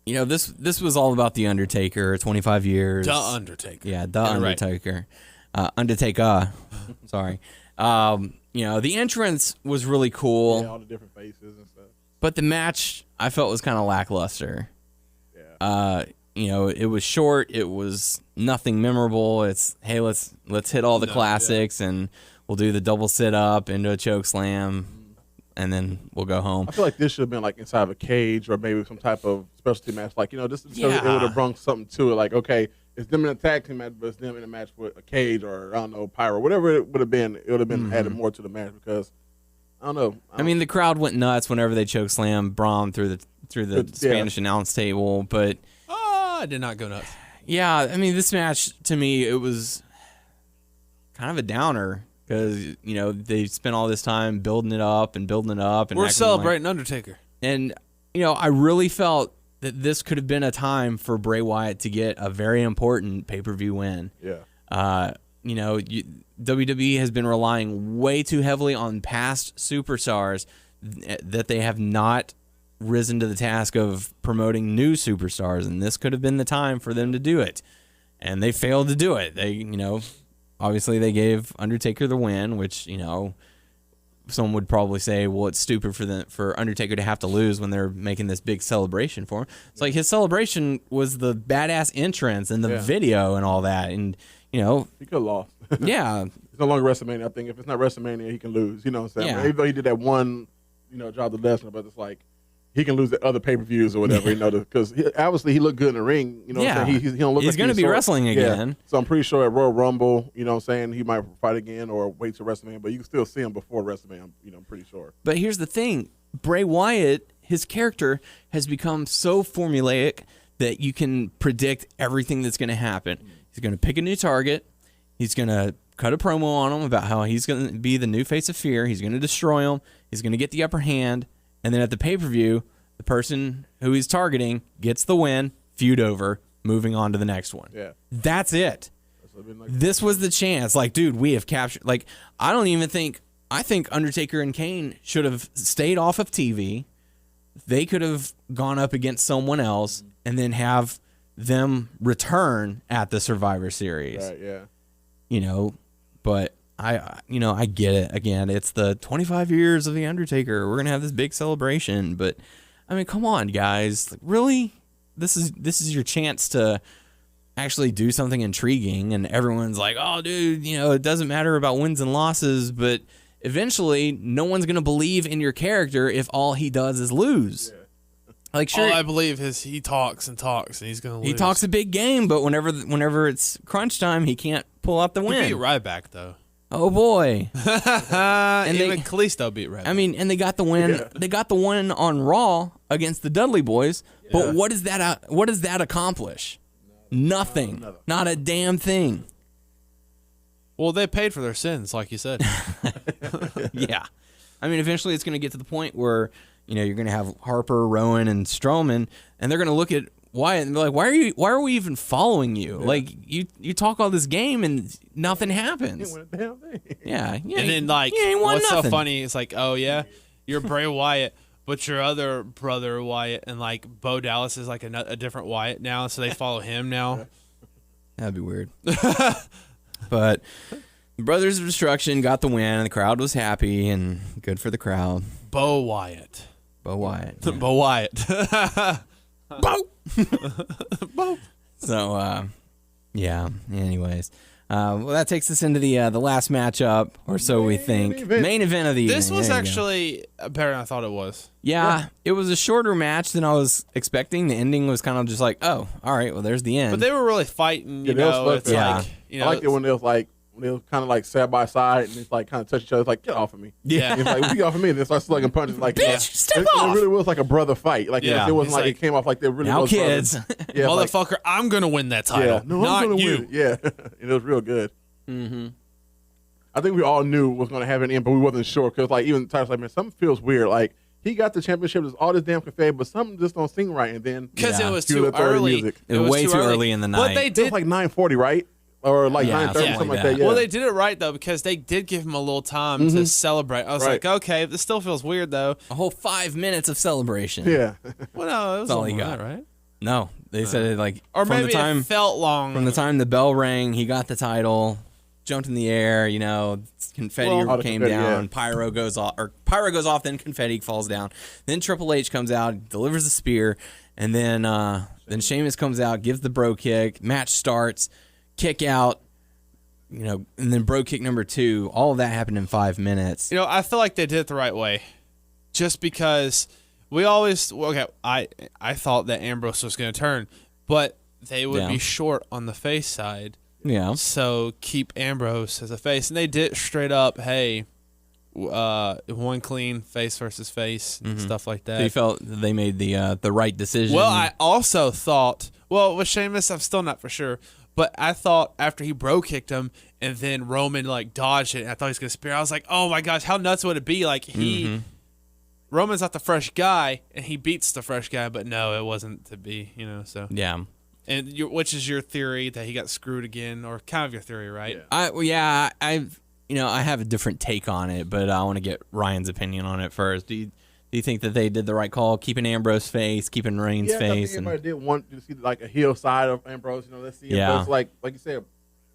this was all about The Undertaker, 25 years. The Undertaker. Yeah, The Undertaker. Right. Undertaker. Sorry. The entrance was really cool. Yeah, all the different faces and stuff. But the match, I felt, was kind of lackluster. Yeah. It was short. It was nothing memorable. It's, hey, let's hit all the classics, and we'll do the double sit up into a choke slam, and then we'll go home. I feel like this should have been like inside of a cage or maybe some type of specialty match. Like, it would have brought something to it. Like, okay, it's them in a tag team match, but it's them in a match with a cage or, I don't know, pyro. Whatever it would have been, it would have been added more to the match because, I don't know. I mean, the crowd went nuts whenever they choke slam Braun through the Spanish announce table, but I did not go nuts. Yeah, I mean, this match, to me, it was kind of a downer because, they spent all this time building it up. And we're celebrating Undertaker. And, I really felt that this could have been a time for Bray Wyatt to get a very important pay-per-view win. Yeah. WWE has been relying way too heavily on past superstars that they have not risen to the task of promoting new superstars, and this could have been the time for them to do it, and they failed to do it. They, obviously they gave Undertaker the win, which, some would probably say, well, it's stupid for Undertaker to have to lose when they're making this big celebration for him. It's like his celebration was the badass entrance and the video and all that, and he could have lost. Yeah, it's no longer WrestleMania. I think if it's not WrestleMania, he can lose. You know what I'm saying? Yeah. Even though he did that one, job to Lesnar, but it's like, he can lose at other pay-per-views or whatever, because obviously he looked good in the ring. You know what I'm saying? He don't look he's like going to be wrestling again. Yeah. So I'm pretty sure at Royal Rumble, you know what I'm saying, he might fight again or wait till WrestleMania, but you can still see him before WrestleMania, I'm pretty sure. But here's the thing. Bray Wyatt, his character has become so formulaic that you can predict everything that's going to happen. He's going to pick a new target. He's going to cut a promo on him about how he's going to be the new face of fear. He's going to destroy him. He's going to get the upper hand. And then at the pay-per-view, the person who he's targeting gets the win, feud over, moving on to the next one. Yeah. That's it. This was the chance. Like, dude, we have captured. Like, I think Undertaker and Kane should have stayed off of TV. They could have gone up against someone else and then have them return at the Survivor Series. Right, yeah. But I get it. Again, it's the 25 years of The Undertaker. We're going to have this big celebration. But, I mean, come on, guys. Like, really? This is your chance to actually do something intriguing. And everyone's like, oh, dude, it doesn't matter about wins and losses. But eventually, no one's going to believe in your character if all he does is lose. Yeah. Like, sure, all I believe is he talks and talks, and he's going to lose. He talks a big game, but whenever it's crunch time, he can't pull out the win. He beat Ryback, though. Oh boy! And even Kalisto beat Ryback. I mean, and they got the win. Yeah. They got the win on Raw against the Dudley Boys. Yeah. But what does that accomplish? Nothing. Not a damn thing. Well, they paid for their sins, like you said. Yeah. I mean, eventually it's going to get to the point where you're going to have Harper, Rowan, and Strowman, and they're going to look at Wyatt and be like, why are we even following you? Yeah. Like, you talk all this game and nothing happens. You ain't won a damn thing. Yeah. And then, like, what's so funny? It's like, oh, yeah, you're Bray Wyatt, but your other brother Wyatt and, like, Bo Dallas is, like, a different Wyatt now, so they follow him now. That'd be weird. But the Brothers of Destruction got the win, and the crowd was happy, and good for the crowd. Bo Wyatt. Yeah. Bo Wyatt. Bo! Bo! So, yeah, anyways. Well, that takes us into the last matchup, or so we think. Main event of the evening. This was actually better than I thought it was. Yeah, it was a shorter match than I was expecting. The ending was kind of just like, oh, all right, well, there's the end. But they were really fighting, It's like, I liked it when they was like, they were kind of like side by side and it's like kind of touch each other. It's like, get off of me. Yeah. It's like, get off of me. And they start slugging punches. Like, bitch, step off. It really was like a brother fight. Like, it wasn't like it came off like they really now was kids. Yeah, motherfucker, I'm going to win that title. Yeah. No, not I'm gonna you. Win. Yeah. And it was real good. Mm-hmm. I think we all knew what was going to happen in the end, but we wasn't sure. Because, like, even Tyler's like, man, something feels weird. Like, he got the championship. There's all this damn confetti, but something just don't seem right. And then because it was too early. It was way too early in the night. But they did. It was like 9:40, right? Or like 9:30, something like that. Yeah. Well, they did it right though because they did give him a little time to celebrate. I was like, okay, this still feels weird though. A whole 5 minutes of celebration. Yeah. Well, no, it was all he got, right? No, they said it like or from maybe the time it felt long. From the time the bell rang, he got the title, jumped in the air. Confetti came down. Yeah. Pyro goes off. Then confetti falls down. Then Triple H comes out, delivers the spear, and then Sheamus comes out, gives the bro kick. Match starts. Kick out, and then bro kick number 2. All of that happened in 5 minutes. I feel like they did it the right way, just because we always I thought that Ambrose was going to turn, but they would be short on the face side. Yeah. So keep Ambrose as a face, and they did straight up. Hey, one clean face versus face, and stuff like that. So you felt they made the right decision. Well, I also thought. Well, with Sheamus, I'm still not for sure. But I thought after he bro kicked him and then Roman like dodged it and I thought he was going to spear, I was like, oh my gosh, how nuts would it be? Like Roman's not the fresh guy and he beats the fresh guy, but no, it wasn't to be, so. Yeah. And which is your theory that he got screwed again, or kind of your theory, right? Yeah. I have a different take on it, but I want to get Ryan's opinion on it first. Do you think that they did the right call, keeping Ambrose face, keeping Reigns face? Yeah, everybody did want to see like a heel side of Ambrose. Let's see. Ambrose, like you said,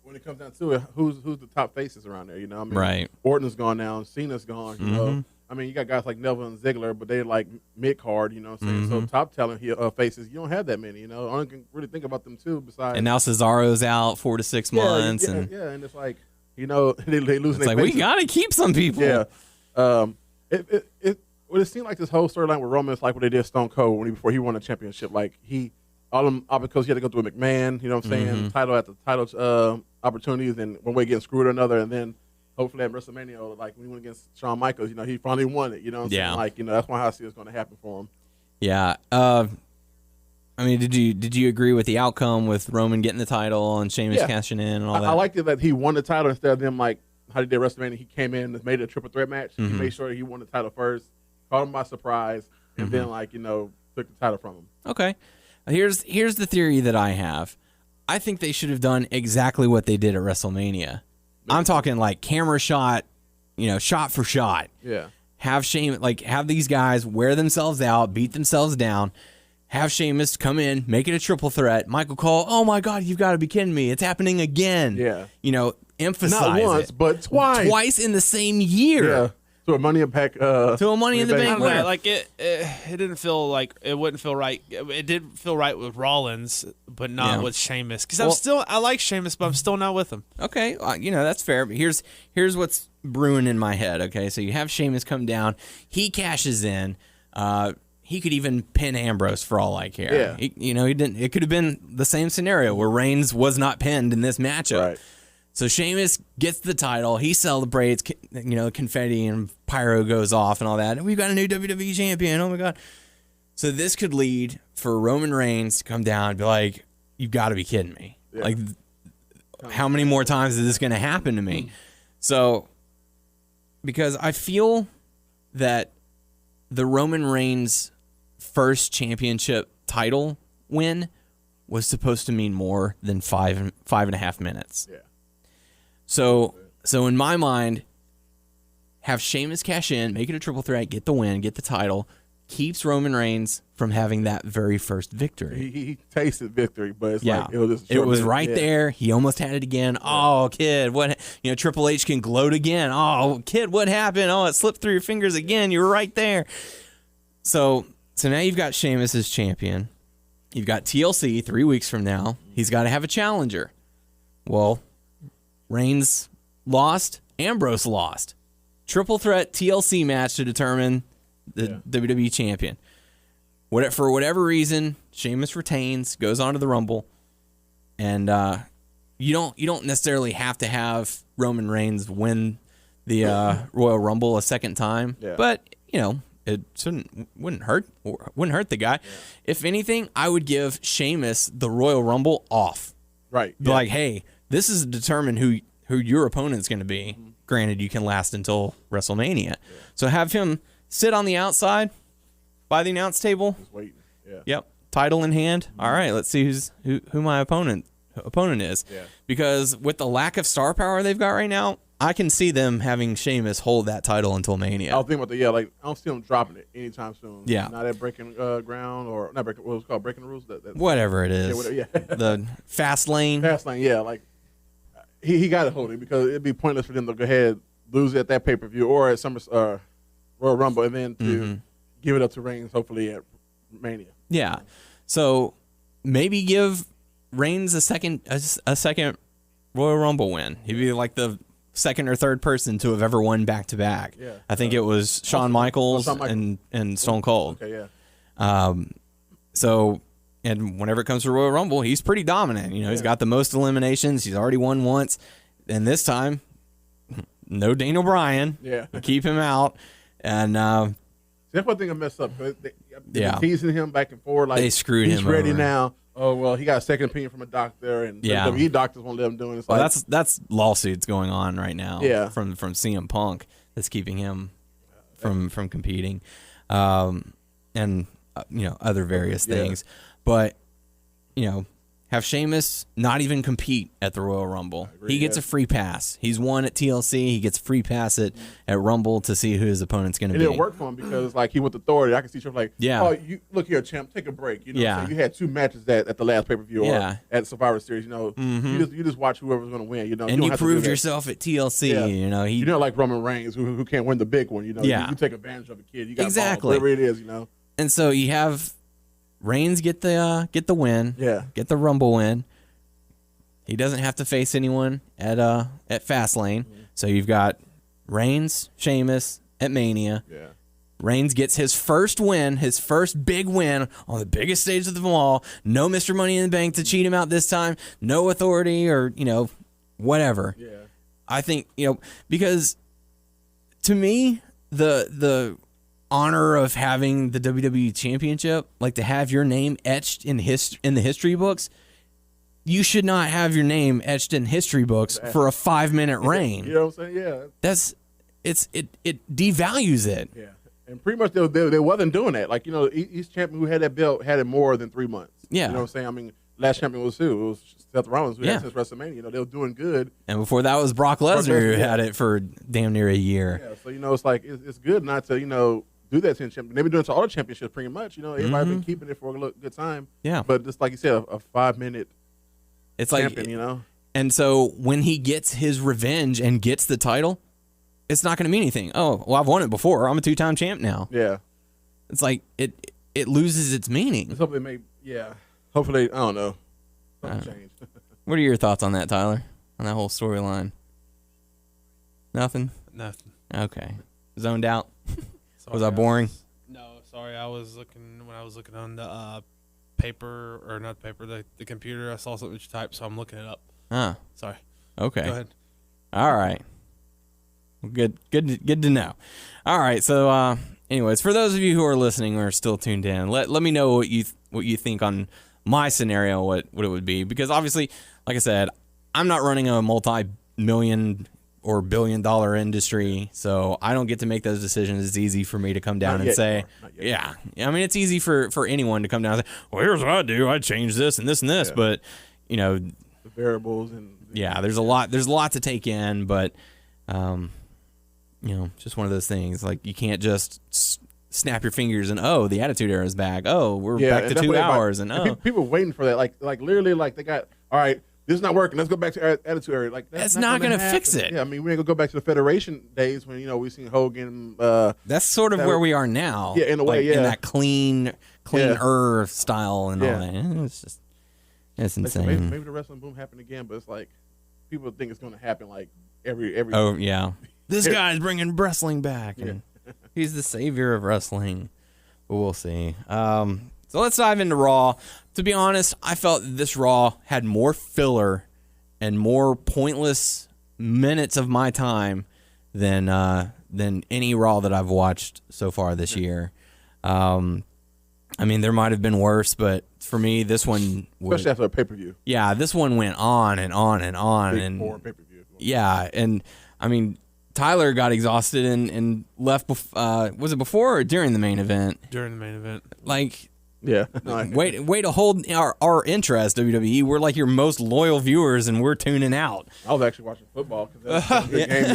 when it comes down to it, who's the top faces around there? Right. Orton's gone now, Cena's gone. You got guys like Neville and Ziggler, but they're like mid card. So top talent faces, you don't have that many. I only can really think about them too. Besides, and now Cesaro's out 4 to 6 months, and it's like they lose. It's like we gotta keep some people. Yeah. Well, it seemed like this whole storyline with Roman is like what they did Stone Cold before he won a championship. Like all because he had to go through a McMahon, you know what I'm saying? Title after title opportunities, and one way getting screwed or another, and then hopefully at WrestleMania, like when he went against Shawn Michaels, he finally won it. You know what I'm saying? Like that's why I see it's going to happen for him. Yeah. I mean, did you agree with the outcome with Roman getting the title and Sheamus cashing in and all that? I liked it that he won the title instead of them like how he did WrestleMania. He came in and made it a triple threat match. He made sure he won the title first, caught him by surprise, and then took the title from him. Okay. Here's the theory that I have. I think they should have done exactly what they did at WrestleMania. I'm talking like camera shot, shot for shot. Yeah. Have these guys wear themselves out, beat themselves down. Have Sheamus come in, make it a triple threat. Michael Cole, oh my God, you've got to be kidding me. It's happening again. Yeah. Emphasize not once, it. but twice. Twice in the same year. Yeah. To a Money in the Bank. To a Money in the Bank winner. Like it didn't feel like it wouldn't feel right. It did feel right with Rollins, but not with Sheamus. Because I like Sheamus, but I'm still not with him. Okay, that's fair. But here's what's brewing in my head. Okay, so you have Sheamus come down. He cashes in. He could even pin Ambrose for all I care. Yeah. He didn't. It could have been the same scenario where Reigns was not pinned in this matchup. Right. So Sheamus gets the title. He celebrates. Confetti and pyro goes off and all that. And we've got a new WWE champion. Oh my God. So this could lead for Roman Reigns to come down and be like, "You've got to be kidding me! Yeah. Like, how many more times is this going to happen to me?" So, because I feel that the Roman Reigns first championship title win was supposed to mean more than 5.5 minutes. Yeah. So in my mind, have Sheamus cash in, make it a triple threat, get the win, get the title, keeps Roman Reigns from having that very first victory. He tasted victory, but it's like it was right there. He almost had it again. Oh, kid, what? Triple H can gloat again. Oh, kid, what happened? Oh, it slipped through your fingers again. You were right there. So now you've got Sheamus as champion. You've got TLC 3 weeks from now. He's got to have a challenger. Well, Reigns lost. Ambrose lost. Triple threat TLC match to determine the WWE champion. For whatever reason, Sheamus retains, goes on to the Rumble, and you don't necessarily have to have Roman Reigns win the Royal Rumble a second time, but it wouldn't hurt the guy. Yeah. If anything, I would give Sheamus the Royal Rumble off. Right. Be like, hey, this is to determine who your opponent's going to be. Mm-hmm. Granted, you can last until WrestleMania. Yeah. So have him sit on the outside by the announce table. Just waiting. Yeah. Yep. Title in hand. Mm-hmm. All right, let's see who my opponent is. Yeah. Because with the lack of star power they've got right now, I can see them having Sheamus hold that title until Mania. I was thinking about I don't see them dropping it anytime soon. Yeah. Not at Breaking Ground or not Breaking. What was it called? Breaking the Rules. Whatever it is. Yeah. The Fast Lane. Fast Lane. Yeah. Like he got to hold it because it'd be pointless for them to go ahead lose it at that pay-per-view or at Royal Rumble and then to give it up to Reigns hopefully at Mania. Yeah. So maybe give Reigns a second Royal Rumble win. He'd be like the second or third person to have ever won back-to-back. Yeah. I think it was Shawn Michaels and Stone Cold. Okay, yeah. So, and whenever it comes to Royal Rumble, he's pretty dominant. He's got the most eliminations. He's already won once. And this time, no Daniel Bryan. Yeah. Keep him out. And that's one thing I messed up. They're teasing him back and forth. Like, they screwed him He's ready over. now. Oh, well, he got a second opinion from a doctor, and WWE doctors won't let him do it. It's well, that's lawsuits going on right now from CM Punk that's keeping him from competing, and other various things. But have Sheamus not even compete at the Royal Rumble. He gets a free pass. He's won at TLC. He gets a free pass at Rumble to see who his opponent's going to be. It'll work for him because he with authority. I can see Triple like, oh, you look here, champ, take a break. So you had 2 matches at the last pay-per-view or at Survivor Series. You just watch whoever's going to win. And you proved yourself at TLC. Yeah. You're not like Roman Reigns who can't win the big one. You take advantage of a kid. You got exactly balls, whatever it is. And so you have Reigns get the win. Yeah. Get the Rumble win. He doesn't have to face anyone at Fastlane. Mm-hmm. So you've got Reigns, Sheamus at Mania. Yeah. Reigns gets his first win, his first big win on the biggest stage of them all. No Mr. Money in the Bank to cheat him out this time. No authority or, whatever. Yeah. I think, because to me, the honor of having the WWE Championship, like to have your name etched in the history books, you should not have your name etched in history books for a 5-minute reign. You know what I'm saying? Yeah. It devalues it. Yeah. And pretty much they wasn't doing that. Like, each champion who had that belt had it more than 3 months. Yeah. You know what I'm saying? I mean, last champion was who? It was Seth Rollins who had since WrestleMania. They were doing good. And before that was Brock Lesnar who had it for damn near a year. Yeah. So, it's like, it's good not to, do that to the champion. They've been doing it to all the championships pretty much. Everybody's been keeping it for a good time. Yeah. But just like you said, a 5-minute it's champion, like, And so when he gets his revenge and gets the title, it's not going to mean anything. Oh, well, I've won it before. I'm a 2-time champ now. Yeah. It's like it loses its meaning. Hopefully, Hopefully, I don't know. Something changed. What are your thoughts on that, Tyler? On that whole storyline? Nothing? Nothing. Okay. Zoned out? Sorry, Was I boring? No, sorry. I was looking on the paper, or not paper, the computer. I saw something that you typed, so I'm looking it up. Huh. Sorry. Okay. Go ahead. All right. Good to know. All right. So, anyways, for those of you who are listening or are still tuned in, let me know what you think on my scenario, what it would be, because obviously, like I said, I'm not running a multi-million or billion-dollar industry, so I don't get to make those decisions. It's easy for me to come down and say, yeah. I mean, it's easy for anyone to come down and say, well, here's what I do. I change this and this and this, but the variables and there's a lot to take in, but just one of those things. Like, you can't just snap your fingers and the Attitude Era is back. Oh, we're back to 2 hours and people waiting for that. Like literally, like they got all right. This is not working. Let's go back to Attitude Era. Like that's not going to fix it. Yeah, I mean, we ain't gonna go back to the Federation days when we seen Hogan. That's sort of where we are now. Yeah, in a way, in that cleaner style and all that. It's insane. Maybe the wrestling boom happened again, but it's like people think it's going to happen like every. Oh yeah, this guy's bringing wrestling back, and he's the savior of wrestling. But we'll see. So let's dive into Raw. To be honest, I felt this Raw had more filler and more pointless minutes of my time than any Raw that I've watched so far this year. I mean, there might have been worse, but for me, this one, especially after a pay-per-view. Yeah, this one went on and on and on. Big four pay-per-view. Yeah, and I mean, Tyler got exhausted and left. Was it before or during the main event? During the main event. Like, yeah. Way to hold our interest, WWE. We're like your most loyal viewers, and we're tuning out. I was actually watching football because that's a good game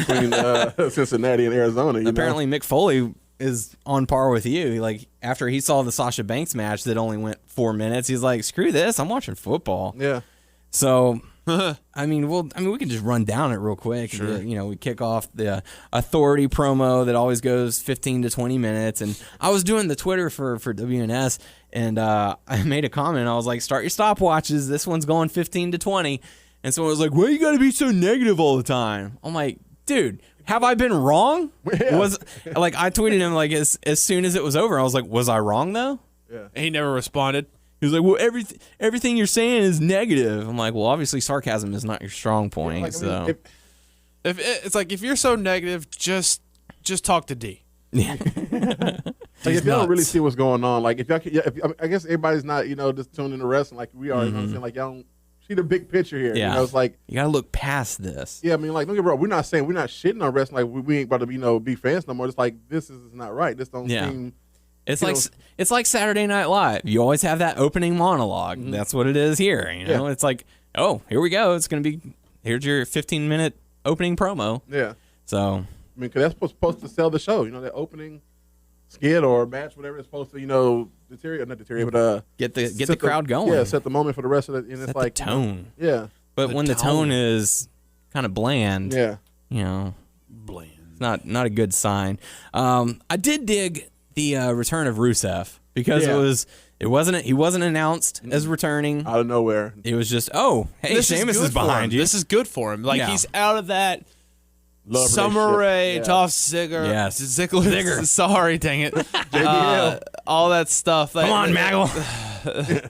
between Cincinnati and Arizona. Apparently, Mick Foley is on par with you. Like, after he saw the Sasha Banks match that only went 4 minutes, he's like, "Screw this! I'm watching football." Yeah. So, I mean, we can just run down it real quick. Sure. We kick off the Authority promo that always goes 15 to 20 minutes. And I was doing the Twitter for WNS, and I made a comment. I was like, start your stopwatches. This one's going 15 to 20. And someone was like, why you got to be so negative all the time? I'm like, dude, have I been wrong? Yeah. I tweeted him like as soon as it was over. I was like, was I wrong though? Yeah. He never responded. He was like, well, everything you're saying is negative. I'm like, well, obviously sarcasm is not your strong point. Yeah, if you're so negative, just talk to D. Yeah. If y'all don't really see what's going on, like if I guess everybody's not just tuned into wrestling like we are. You know what I'm saying? Like y'all don't see the big picture here. Yeah. It's like you gotta look past this. Yeah, I mean, like don't get me wrong. We're not shitting on wrestling. Like we ain't about to be fans no more. It's like this is not right. This don't seem. It's like Saturday Night Live. You always have that opening monologue. Mm-hmm. That's what it is here. It's like, oh, here we go. It's gonna be here's your 15-minute opening promo. Yeah. So I mean, because that's supposed to sell the show. That opening skit or match, whatever it's supposed to, not deteriorate, but get the crowd going. Yeah, set the moment for the rest of it. And set it's like the tone. Yeah. But when the tone is kind of bland, bland. It's not a good sign. I did dig the return of Rusev because he wasn't announced as returning out of nowhere. It was just, hey, Sheamus is behind you. This is good for him. Like he's out of that Love Summer Rae, relationship. Dolph Ziggler, Yes. Ziggler. Sorry, dang it. JBL. All that stuff. Come on, Maggle.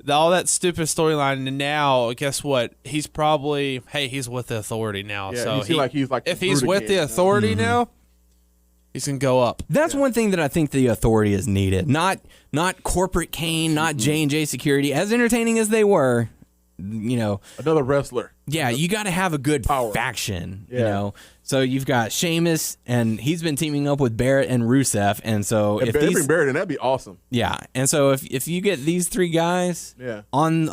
All that stupid storyline, and now guess what? He's probably he's with the Authority now. Yeah, so he seems like he's like if the he's Buddha with kid, the you know? Authority now, he's gonna go up. That's one thing that I think the Authority is needed. Not corporate Kane, not J&J Security. As entertaining as they were, you know. Another wrestler. Yeah, you got to have a good Power. faction, Yeah. you know. So you've got Sheamus, and he's been teaming up with Barrett and Rusev, and so If if they these, bring Barrett in, that'd be awesome. yeah, and so if you get these three guys, Yeah. on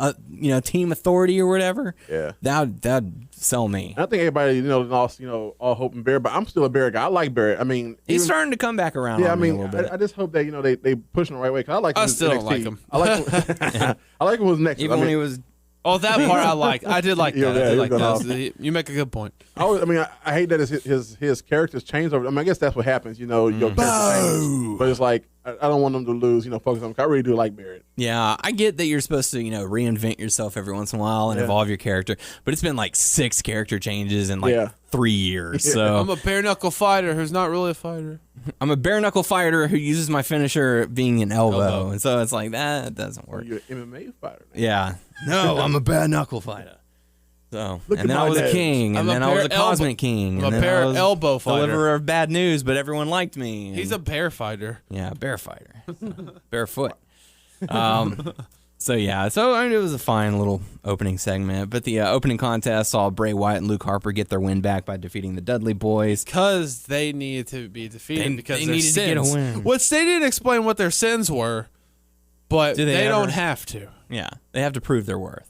Team Authority or whatever, Yeah. that'd sell me. I think everybody, lost, all hope in Barrett, but I'm still a Barrett guy. I like Barrett. I mean, He's even- starting to come back around. Yeah, I on me mean, a little bit. I just hope that they push him the right way. Cause I like. I him in still don't NXT. like him. I like. I like him with next. Even when he was. Oh, that part I like. I did like Yeah, that. I yeah, did he like was that. You make a good point. I hate that his characters change over. I mean, I guess that's what happens. Your character changes. But it's like I don't want them to lose. Focus on. I really do like Barrett. Yeah, I get that you're supposed to, reinvent yourself every once in a while and evolve your character, but it's been like 6 character changes in 3 years. So I'm a bare knuckle fighter who's not really a fighter. I'm a bare knuckle fighter who uses my finisher being an elbow. And so it's like that doesn't work. You're an MMA fighter. Man. Yeah. No, I'm a bare knuckle fighter. So, Look and at then I my was a nose. king, and I'm a then I was a bare cosmic king, I'm and a then bare I was elbow fighter. deliverer of bad news, but everyone liked me. He's and- a bear fighter. Yeah, bear fighter. Barefoot. So it was a fine little opening segment. But the opening contest saw Bray Wyatt and Luke Harper get their win back by defeating the Dudley Boys. Because they needed to be defeated because they their needed to get a sins. win. Which they didn't explain what their sins were, but Do they they ever? don't have to. Yeah, they have to prove their worth.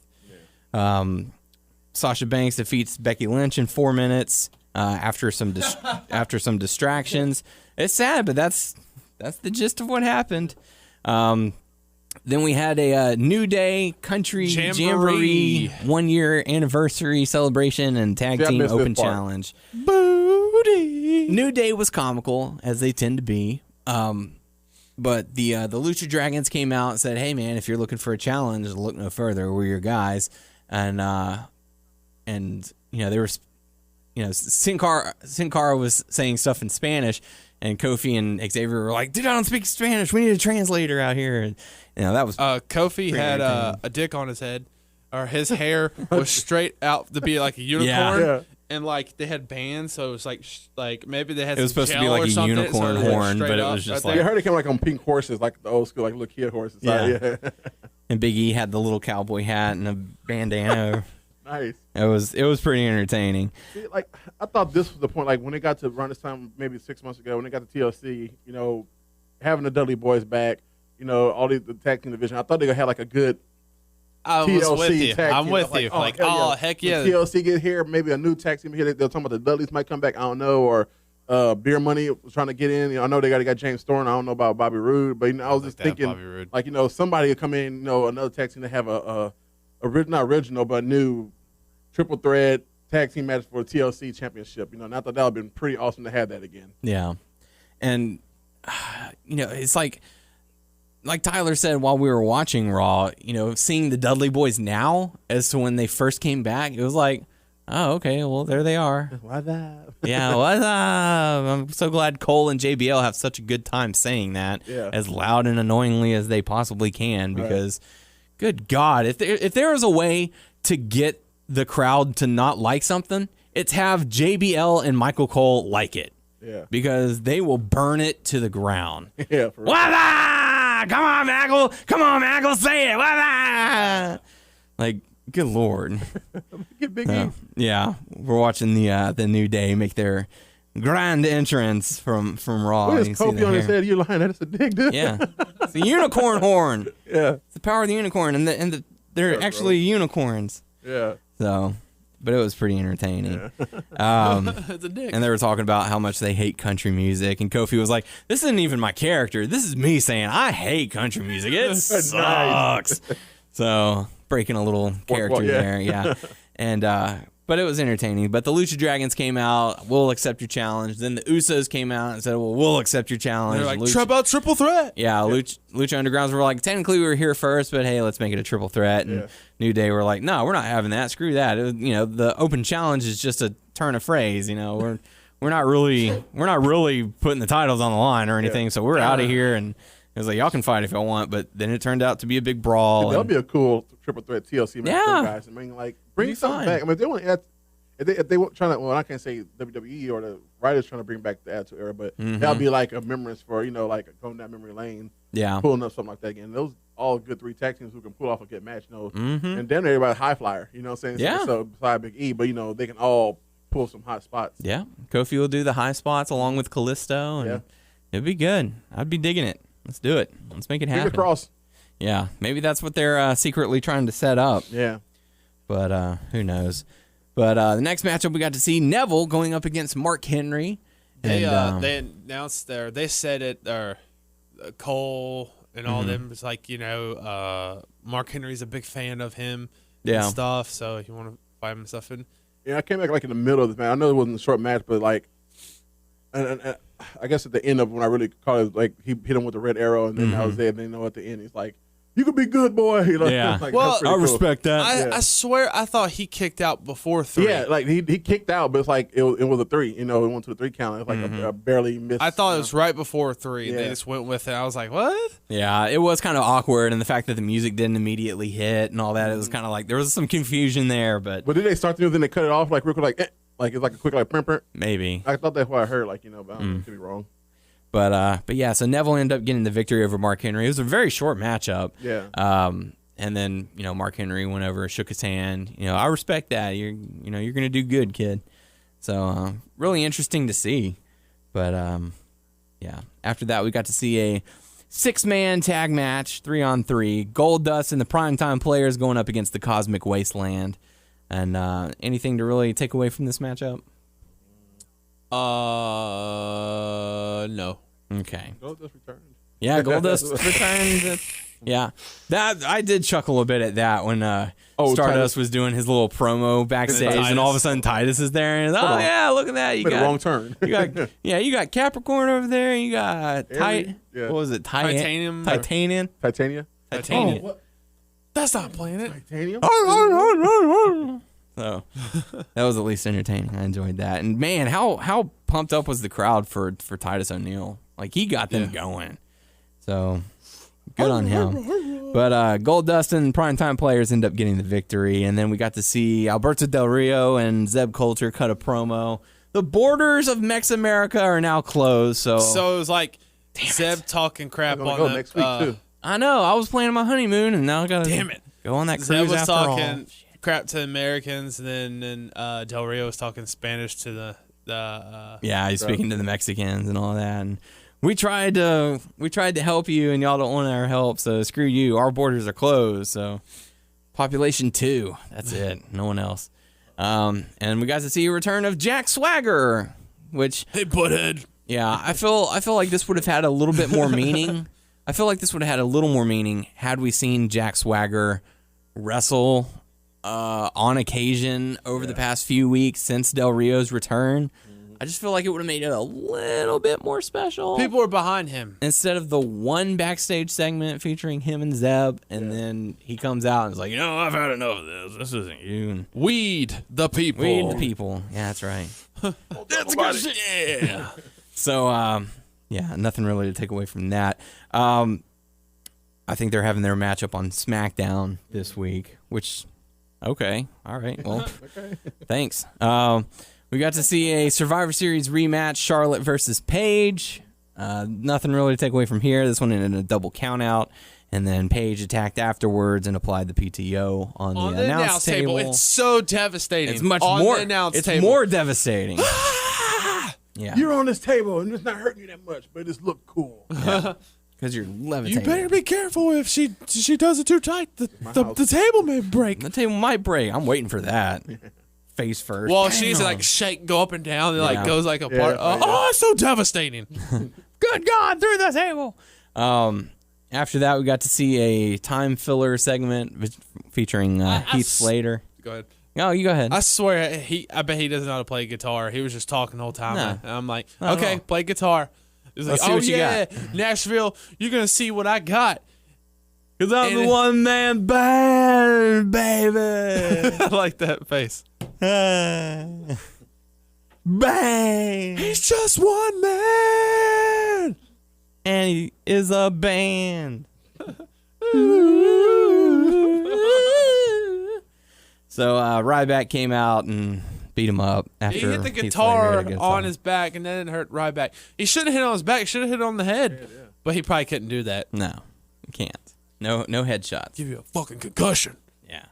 Sasha Banks defeats Becky Lynch in 4 minutes after some distractions. It's sad, but that's the gist of what happened. Then we had a New Day Country Jamboree 1-year anniversary celebration and tag See, I team missed this open part. challenge. Booty. New Day was comical, as they tend to be. But the Lucha Dragons came out and said, "Hey man, if you're looking for a challenge, look no further. We're your guys." And they were, Sin Cara was saying stuff in Spanish, and Kofi and Xavier were like, "Dude, I don't speak Spanish. We need a translator out here." And that was Kofi had entertaining. a dick on his head, or his hair was straight out to be like a unicorn. Yeah. And like they had bands, so it was like maybe they had. It was some supposed to be gel like or a something, unicorn so they were horn, straight but it up was just right like- You heard it came like on pink horses, like the old school, like little kid horses. Yeah. Yeah. and Big E had the little cowboy hat and a bandana. Nice. It was pretty entertaining. See, like I thought this was the point. Like when it got to around this time, maybe 6 months ago, when it got to TLC, having the Dudley Boys back, all the tag team division. I thought they gonna have like a good I was TLC with you. tag I'm team. with Like, you. oh, Like, hell oh, heck yeah. When TLC get here, maybe a new tag team here. They're talking about the Dudleys might come back. I don't know. Or Beer Money was trying to get in. I know they got James Storm. I don't know about Bobby Roode, but I was just that, thinking, Bobby Roode. like somebody would come in. Another tag team to have a not original but new triple threat tag team match for a TLC championship. And I thought that would have been pretty awesome to have that again. Yeah. And, it's like Tyler said while we were watching Raw, seeing the Dudley Boys now as to when they first came back, it was like, oh, okay, well, there they are. Why that? Yeah, what's up? I'm so glad Cole and JBL have such a good time saying that as loud and annoyingly as they possibly can because, good God, if there is a way to get the crowd to not like something, it's have JBL and Michael Cole like it. Yeah. Because they will burn it to the ground. Yeah. For real. Wada! Come on, Maggle, say it. Wada! Like, good Lord. Get Big E. Yeah, we're watching the New Day make their grand entrance from Raw. What You is can see Kofi the on his hair. head? You're lying. That's a dick, dude. Yeah, it's a unicorn horn. Yeah. It's the power of the unicorn, and they're actually unicorns. Yeah. So, but it was pretty entertaining. It's a dick. And they were talking about how much they hate country music, and Kofi was like, "This isn't even my character. This is me saying I hate country music. It sucks." So breaking a little character yeah. there, yeah. And but it was entertaining. But the Lucha Dragons came out, we'll accept your challenge. Then the Usos came out and said, well, we'll accept your challenge. They're like, triple threat. Yeah, Lucha Undergrounds were like, technically we were here first, but hey, let's make it a triple threat. And New Day were like, no, we're not having that. Screw that. It was, the open challenge is just a turn of phrase. We're not really putting the titles on the line or anything. So we're out of here. And it was like, y'all can fight if y'all want. But then it turned out to be a big brawl. That'll be a cool triple threat TLC match, guys. I mean, like, bring something back. I mean, if they want to add, if they want trying to, well, I can't say WWE or the writers trying to bring back the Attitude Era, but that'll be like a remembrance for, like going down memory lane, pulling up something like that again. Those all good 3 tag teams who can pull off a good match, and then everybody's high flyer, you know what I'm saying? Yeah. So besides Big E, but they can all pull some hot spots. Yeah, Kofi will do the high spots along with Kalisto, and it'd be good. I'd be digging it. Let's do it. Let's make it happen. Fingers crossed. Yeah, maybe that's what they're secretly trying to set up. Yeah. But who knows? But the next matchup we got to see Neville going up against Mark Henry. They announced they said it, Cole and all them was like, Mark Henry's a big fan of him and stuff, so he want to fight himself in. Yeah, I came back like in the middle of the match. I know it wasn't a short match, but like, and I guess at the end of when I really caught it, like he hit him with the red arrow, and then I was there, and then at the end he's like, "You could be good, boy." Like, well, I respect that. I swear, I thought he kicked out before 3. Yeah, like he kicked out, but it's like it was a 3. It went to a 3 count. It was like a barely missed. I thought it was right before 3. They just went with it. I was like, what? Yeah, it was kind of awkward, and the fact that the music didn't immediately hit and all that, it was kind of like there was some confusion there. But did they start the music and they cut it off like real quick, like it's like a quick like print? Maybe. I thought that's what I heard, but I don't know, could be wrong. But yeah, so Neville ended up getting the victory over Mark Henry. It was a very short matchup. Yeah. And then Mark Henry went over, shook his hand. I respect that. You're gonna do good, kid. So really interesting to see. But yeah, after that we got to see a 6-man tag match, 3-on-3. Goldust and the Primetime Players going up against the Cosmic Wasteland. And anything to really take away from this matchup? No. Okay. Goldust returned. Yeah, Goldust returned. Yeah, that I did chuckle a bit at that when Stardust Titus was doing his little promo backstage, and all of a sudden Titus is there, and yeah, look at that! You made got a wrong turn. you got Capricorn over there, and you got what was it? Titanium. Titania. Oh, That's not playing it. Titanium. So that was at least entertaining. I enjoyed that, and man, how pumped up was the crowd for Titus O'Neil? Like he got them going. So. Good on him. But Goldust and Primetime Players end up getting the victory. And then we got to see Alberto Del Rio and Zeb Coulter cut a promo. The borders of Mex America are now closed. So it was like Zeb talking crap on them. Next week, too. I know. I was planning my honeymoon, and now I got to go on that cruise Zeb was after talking all. crap to the Americans, and then Del Rio was talking Spanish to the yeah, he's speaking to the Mexicans and all that. And we tried to help you, and y'all don't want our help, so screw you. Our borders are closed, so population 2. That's it. No one else. And we got to see a return of Jack Swagger, which hey butthead. Yeah, I feel like this would have had a little bit more meaning. I feel like this would have had a little more meaning had we seen Jack Swagger wrestle on occasion over the past few weeks since Del Rio's return. I just feel like it would have made it a little bit more special. People are behind him. Instead of the one backstage segment featuring him and Zeb, and then he comes out and is like, I've had enough of this. This isn't you. And Weed the people. Weed the people. Yeah, that's right. That's good shit. Yeah. So, yeah, nothing really to take away from that. I think they're having their matchup on SmackDown this week, which, okay. All right. Well, thanks. We got to see a Survivor Series rematch, Charlotte versus Paige. Nothing really to take away from here. This one ended in a double countout, and then Paige attacked afterwards and applied the PTO on the announce table. It's so devastating. It's much on more. The announce it's table. more devastating. Yeah, you're on this table, and it's not hurting you that much, but it just look cool. Because you're levitating. You better be careful if she does it too tight. The table may break. The table might break. I'm waiting for that. Face first. Well, she's like shake, go up and down. It like goes like apart. It's so devastating. Good God, through the table. After that, we got to see a time filler segment featuring Heath Slater. Go ahead. Oh, you go ahead. I swear, I bet he doesn't know how to play guitar. He was just talking the whole time. No. And I'm like, Not at okay, all. play guitar. He's like, Let's see oh, what you yeah, got. Nashville, you're going to see what I got. Because I'm And the one-man band, baby. I like that face. Bang. He's just one man. And he is a band. So Ryback came out and beat him up after He hit the Heath guitar Slater had a good on song. his back, and then it hurt Ryback. He should have hit on his back. Should have hit on the head. But he probably couldn't do that. No, you can't. No headshots. Give you a fucking concussion Yeah.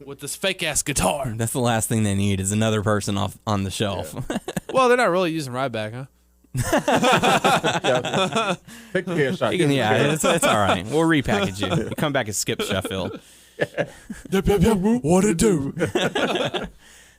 with this fake-ass guitar. That's the last thing they need is another person off on the shelf. Well, they're not really using Ryback, huh? Take the headshot. It's all right. We'll repackage you. You come back as Skip Sheffield. What it do?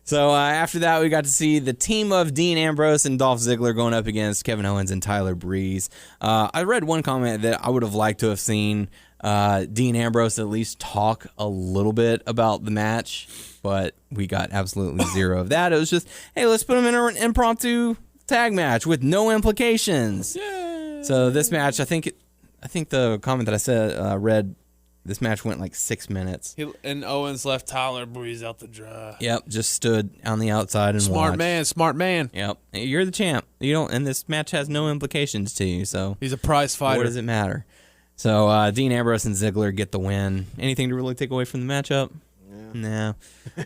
So after that, we got to see the team of Dean Ambrose and Dolph Ziggler going up against Kevin Owens and Tyler Breeze. I read one comment that I would have liked to have seen Dean Ambrose at least talk a little bit about the match, but we got absolutely zero of that. It was just, hey, let's put him in an impromptu tag match with no implications. Yeah. So this match, I think the comment that I said read, this match went like 6 minutes. And Owens left Tyler Breeze out to dry. Yep, just stood on the outside and watched. Smart man. Yep, you're the champ. You don't, and this match has no implications to you. So He's a prize fighter. what does it matter? So Dean Ambrose and Ziggler get the win. Anything to really take away from the matchup? No.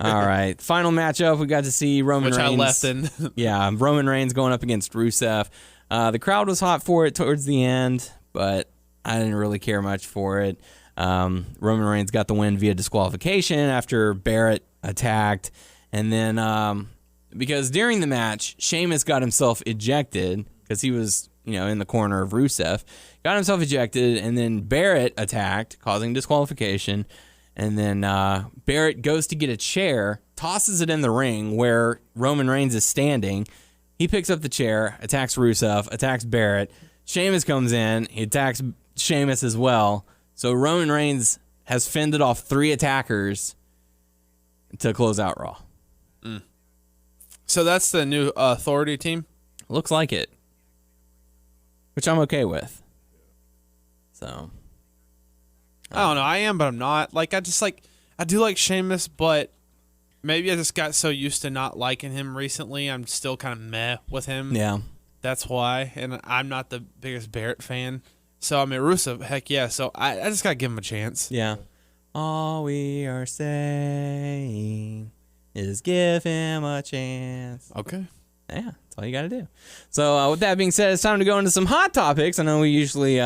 All right. Final matchup, we got to see Roman Which Reigns. I left in. Yeah, Roman Reigns going up against Rusev. The crowd was hot for it towards the end, but I didn't really care much for it. Roman Reigns got the win via disqualification after Barrett attacked. And then because during the match, Sheamus got himself ejected because he was, in the corner of Rusev. Got himself ejected, and then Barrett attacked, causing disqualification. And then Barrett goes to get a chair, tosses it in the ring where Roman Reigns is standing. He picks up the chair, attacks Rusev, attacks Barrett. Sheamus comes in. He attacks Sheamus as well. So Roman Reigns has fended off 3 attackers to close out Raw. So that's the new Authority team? Looks like it. Which I'm okay with. So I don't know. I am, but I'm not. Like, I do like Sheamus, but maybe I just got so used to not liking him recently. I'm still kind of meh with him. yeah. That's why. And I'm not the biggest Barrett fan. So, I mean, Rusev, heck yeah. So, I just got to give him a chance. Yeah. All we are saying is give him a chance. Okay. Yeah, that's all you got to do. So with that being said, it's time to go into some hot topics. I know we usually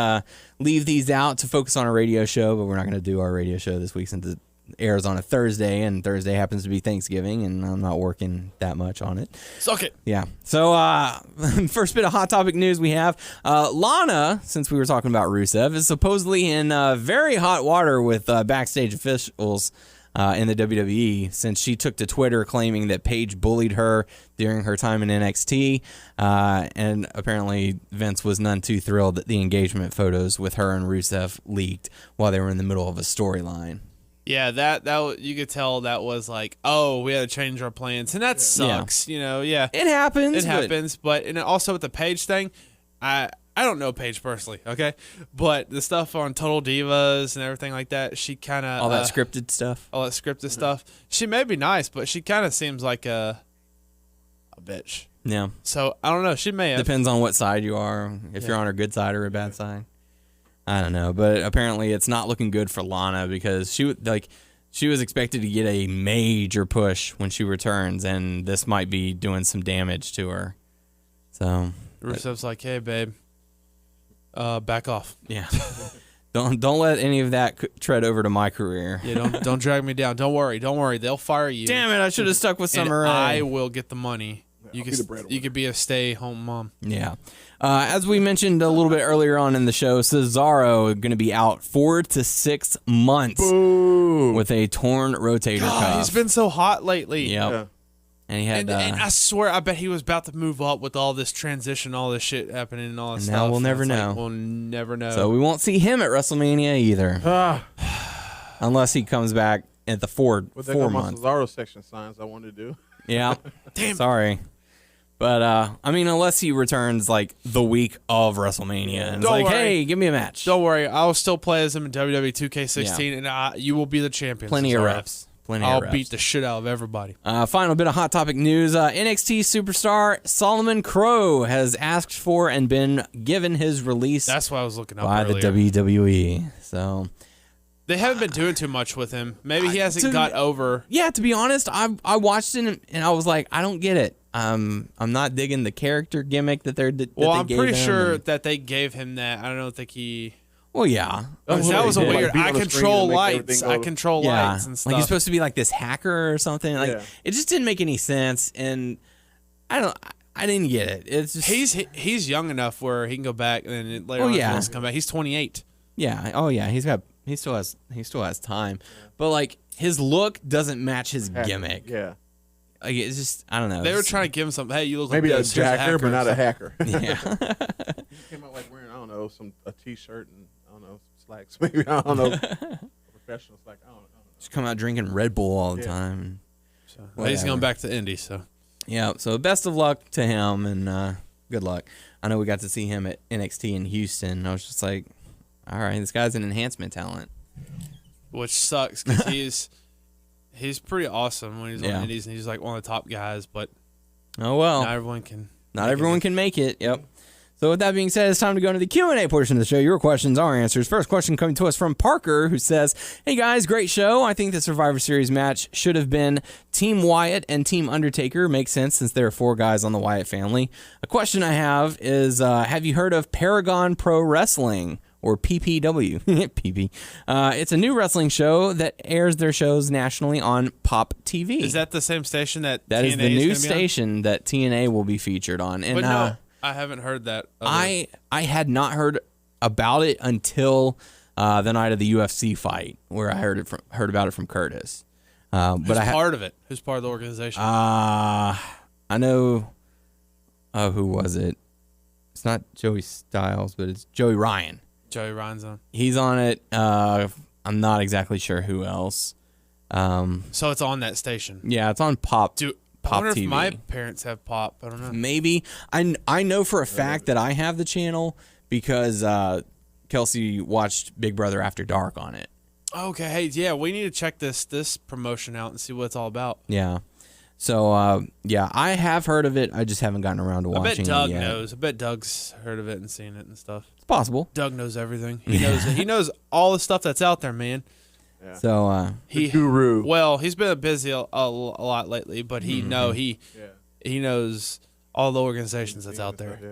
leave these out to focus on a radio show, but we're not going to do our radio show this week since it airs on a Thursday, and Thursday happens to be Thanksgiving, and I'm not working that much on it. Suck it. Yeah. So first bit of hot topic news we have, Lana, since we were talking about Rusev, is supposedly in very hot water with backstage officials in the WWE since she took to Twitter claiming that Paige bullied her during her time in NXT, and apparently Vince was none too thrilled that the engagement photos with her and Rusev leaked while they were in the middle of a storyline. Yeah, that you could tell that was like, oh, we had to change our plans, and that sucks. Yeah. It happens. It happens, but and also with the Paige thing, I don't know Paige personally, okay? But the stuff on Total Divas and everything like that, she kind of... all that scripted stuff. All that scripted stuff. She may be nice, but she kind of seems like a bitch. Yeah. So, I don't know. She may have. Depends on what side you are, if you're on her good side or a bad side. I don't know, but apparently it's not looking good for Lana because she was expected to get a major push when she returns, and this might be doing some damage to her. So Rusev's like, hey, babe, back off. yeah, don't let any of that tread over to my career. Yeah, don't drag me down. Don't worry. They'll fire you. Damn it! I should have stuck with Summer Rae. I will get the money. You I'll be the breadwinner. could be a stay-home mom. Yeah. As we mentioned a little bit earlier on in the show, Cesaro going to be out 4 to 6 months with a torn rotator cuff. He's been so hot lately. Yep. Yeah. And he had And I swear, I bet he was about to move up with all this transition, all this shit happening, and all this And stuff. now we'll never It's like, know. we'll never know. So we won't see him at WrestleMania either. Unless he comes back at the 4 With 4 my months. Cesaro section signs I wanted to do. Yeah. Damn. Sorry. But, I mean, unless he returns, like, the week of WrestleMania. And it's like, hey, give me a match. Don't worry. I'll still play as him in WWE 2K16, and you will be the champion. Plenty of reps. I'll beat the shit out of everybody. Final bit of Hot Topic news. NXT superstar Solomon Crowe has asked for and been given his release. That's what I was looking up by earlier. the WWE. So they haven't been doing too much with him. Maybe he hasn't got over. Yeah, to be honest, I watched it and I was like, I don't get it. I'm not digging the character gimmick that they're. I'm pretty sure that they gave him that. I don't think he. Well, yeah. That was a weird. Like, I control lights. I control lights and stuff. Like he's supposed to be like this hacker or something. Like it just didn't make any sense, and I didn't get it. It's just he's young enough where he can go back and then later on he wants to come back. He's 28. Yeah. Oh yeah. He still has time, but like his look doesn't match his gimmick. Yeah. Like it's just I don't know. They were trying to give him something. Hey, you look maybe like a jacker, but not a hacker. Yeah. He came out like wearing a t-shirt and slacks. Maybe I don't know. Professional slack. I don't know. Just come out drinking Red Bull all the time. Well, he's going back to Indy, so. Yeah. So best of luck to him and good luck. I know we got to see him at NXT in Houston. I was just like, all right, this guy's an enhancement talent. Which sucks because he's pretty awesome when he's on Indies and he's like one of the top guys, but not everyone can make it. Yep. So with that being said, it's time to go into the Q&A portion of the show. Your questions, our answers. First question coming to us from Parker, who says, hey guys, great show. I think the Survivor Series match should have been Team Wyatt and Team Undertaker. Makes sense since there are 4 guys on the Wyatt family. A question I have is, have you heard of Paragon Pro Wrestling? Or PPW. PP. It's a new wrestling show that airs their shows nationally on Pop TV. Is that the same station that That TNA is the new station that TNA will be featured on. And but no, I haven't heard that. I had not heard about it until the night of the UFC fight, where I heard about it from Curtis. Who's part of it? Who's part of the organization? I know. Who was it? It's not Joey Styles, but it's Joey Ryan. Joey Ryan's on. He's on it. I'm not exactly sure who else. So it's on that station. Yeah, it's on Pop. I wonder TV. if my parents have Pop. I don't know. Maybe. I know for a fact that I have the channel because Kelsey watched Big Brother After Dark on it. Okay. Hey, yeah, we need to check this promotion out and see what it's all about. Yeah. So, yeah, I have heard of it. I just haven't gotten around to watching it yet. I bet Doug knows. I bet Doug's heard of it and seen it and stuff. It's possible. Doug knows everything. He knows all the stuff that's out there, man. Yeah. So, the guru. Well, he's been busy a lot lately, but he knows all the organizations that's out there. Yeah.